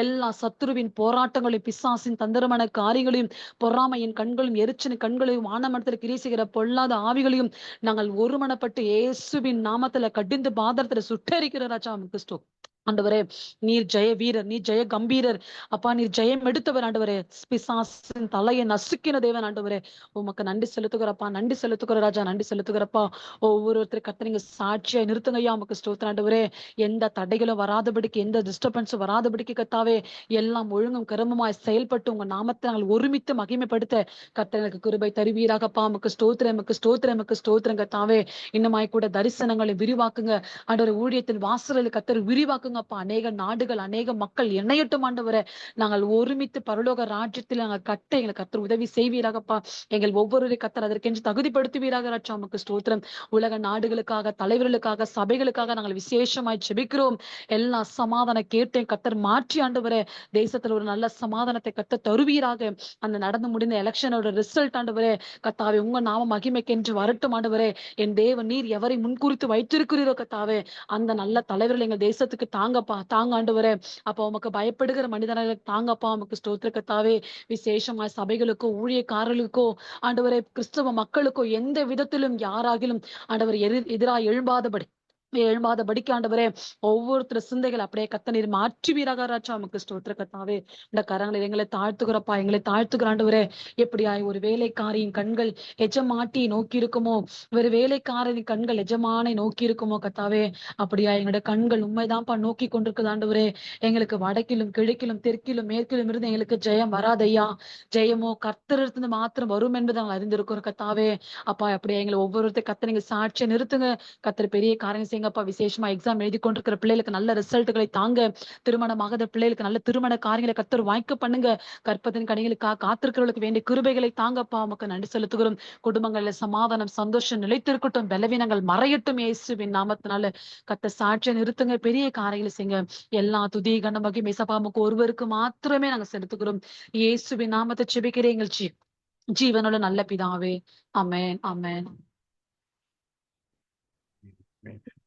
எல்லா சத்துருவின் போராட்டங்களையும் பிசாசின் தந்திரமான காரியங்களையும் பொறாமையின் கண்களும் எரிச்சலின் கண்களையும் வானமண்டலத்தில் கிரி செய்கிற பொல்லாத ஆவிகளையும் நாங்கள் ஒருமனப்பட்டு இயேசுவின் நாமத்துல கடிந்து பாதரத்துல சுட்டரிக்கிற ராஜா. நமக்கு ஆண்டவரே நீர் ஜெய வீரர் நீர் ஜெய கம்பீரர் அப்பா. நீர் ஜெயம் எடுத்தவர் ஆண்டவரே. பிசாசின் தலையை நசுக்கின தேவன் ஆண்டவரே. உமக்கு நன்றி செலுத்துகிறப்பா. நன்றி செலுத்துகிற ராஜா. நன்றி செலுத்துகிறப்பா. ஒவ்வொருத்தரும் கத்தனைங்க சாட்சியை நிறுத்துங்கய்யா. நமக்கு ஸ்தோத்திரம் ஆண்டவரே. எந்த தடைகளும் வராதபடிக்கு எந்த டிஸ்டர்பன்ஸும் வராதபடிக்கு கத்தாவே எல்லாம் ஒழுங்கும் கிரமமாய் செயல்பட்டு உங்க நாமத்தை நாங்கள் ஒருமித்து மகிமைப்படுத்த கத்தனுக்கு கிருபை தருவீராகப்பா. நமக்கு ஸ்தோத்திரம் நமக்கு ஸ்தோத்திரம் நமக்கு ஸ்தோத்திரம் கத்தாவே. இன்னமாய் கூட தரிசனங்களை விரிவாக்குங்க ஆண்டவரே. ஊழியத்தின் வாசலில் கத்தர் விரிவாக்குங்க அப்பா. அநேக நாடுகள் அநேக மக்கள் எண்ணையட்டும் ஆண்டவரே. நாங்கள் ஒருமித்து பரலோக ராஜ்யத்தில் நாங்கள் கட்ட எங்களுக்கு கத்தர் உதவி செய்வீராகப்பா. எங்கள் ஒவ்வொரு கத்தர் அதற்கென்று தகுதிப்படுத்துவீராக ராஜா. நமக்கு ஸ்தோத்திரம். உலக நாடுகளுக்காக தலைவர்களுக்காக சபைகளுக்காக நாங்கள் விசேஷமாய் ஜெபிக்கிறோம். எல்லா சமாதான கேட்டேன் கத்தர் மாற்றி ஆண்டவரே. தேசத்துல ஒரு நல்ல சமாதானத்தை கத்த தருவீராக. அந்த நடந்து முடிந்த எலெக்ஷனோட ரிசல்ட் ஆண்டவரே கத்தாவே உங்க நாம மகிமைக்கென்று வரட்டும் ஆண்டவரே. என் தேவ நீர் எவரை முன்குறித்து வைத்திருக்கிறீரோ கத்தாவே அந்த நல்ல தலைவர்கள் எங்கள் தேசத்துக்கு தாங்கப்பா தாங்க ஆண்டவரே. அப்ப உமக்கு பயப்படுகிற மனிதர்களுக்கு தாங்கப்பா. உமக்கு ஸ்தோத்திர கத்தாவே. விசேஷமா சபைகளுக்கோ ஊழியக்காரர்களுக்கோ ஆண்டவரே கிறிஸ்தவ மக்களுக்கோ எந்த விதத்திலும் யாராகிலும் ஆண்டவர் எதிராக எழும்பாதபடிக்கு ஆண்டவரே ஒவ்வொருத்தர் சிந்தைகள் அப்படியே கத்த நீர் மாற்றுவீராக ராஜா. நமக்கு ஸ்தோத்திர கத்தாவே. இந்த கரங்களை எங்களை தாழ்த்துகிறப்பா. எங்களை தாழ்த்துகிற ஆண்டவரே. எப்படியாய் ஒரு வேலைக்காரியின் கண்கள் எஜமாட்டி நோக்கி இருக்குமோ ஒரு வேலைக்காரரின் கண்கள் எஜமானை நோக்கி இருக்குமோ கத்தாவே அப்படியா எங்களுடைய கண்கள் உண்மைதான்ப்பா நோக்கி கொண்டிருக்குது ஆண்டவரே. எங்களுக்கு வடக்கிலும் கிழக்கிலும் தெற்கிலும் மேற்கிலும் இருந்து எங்களுக்கு ஜெயம் வராதையா. ஜெயமோ கர்த்தரிடத்திலிருந்து மாத்திரம் வரும் என்பதை நாங்கள் அறிந்திருக்கிறோம் கத்தாவே. அப்பா அப்படியே எங்களை ஒவ்வொருத்தர் கத்த நீங்க சாட்சியை நிறுத்துங்க கத்தர். பெரிய காரியம் செய்யுங்கப்பா. விசேஷமா எக்ஸாம் எழுதி கொண்டிருக்கிற பிள்ளைகளுக்கு நல்ல ரிசல்ட்டுகளை தாங்க. திருமணமாகாத பிள்ளைகளுக்கு நல்ல திருமண காரியங்களை கத்தர் வாய்க்க பண்ணுங்க. கற்பத்தின் கனிகளுக்காக காத்திருக்கிறவர்களுக்கு வேண்டிய கிருபைகளை தாங்கப்பா. உமக்கு நன்றி செலுத்துகிறோம். குடும்பங்கள்ல சமாதானம் சந்தோஷம் நிலைத்திருக்கட்டும். பலவீனங்கள் மறையட்டும் இயேசுவின் நாமத்தினால கத்த சாட்சியை நிறுத்துங்க. பெரிய காரியங்களை செய்யுங்க. எல்லா துதி கன மகிமை சபாமுக்கு ஒருவருக்கு மாத்திரமே நாங்க செலுத்துகிறோம். இயேசுவின் நாமத்தை செபிக்கிறேன் எங்கள் ஜீவனோட நல்ல பிதாவே. ஆமென் ஆமென்.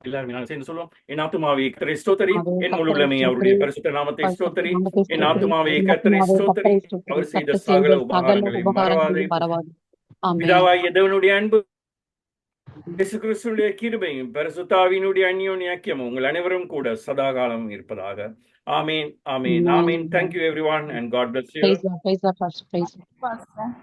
எல்லாருமே நாங்கள் சேர்ந்து சொல்லுவோம். என் ஆத்துமாவே கர்த்தரை ஸ்தோத்திரி, என் முழு உள்ளமே அவருடைய பரிசுத்த நாமத்தை ஸ்தோத்திரி. என் ஆத்துமாவே கர்த்தரை ஸ்தோத்திரி, அவர் செய்த சகல உபகாரங்களை மறவாதே. பிதாவாகிய தேவனுடைய அன்பு இயேசு கிறிஸ்துவினுடைய கிருபையும் பரிசுத்த ஆவியினுடைய அந்யோன்ய ஐக்கியமும் உங்கள் அனைவரும் கூட சதாகாலம் இருப்பதாக. Amen. Amen. Amen. Thank you, everyone, and God bless you. Praise God, Pastor, praise God. Pastor.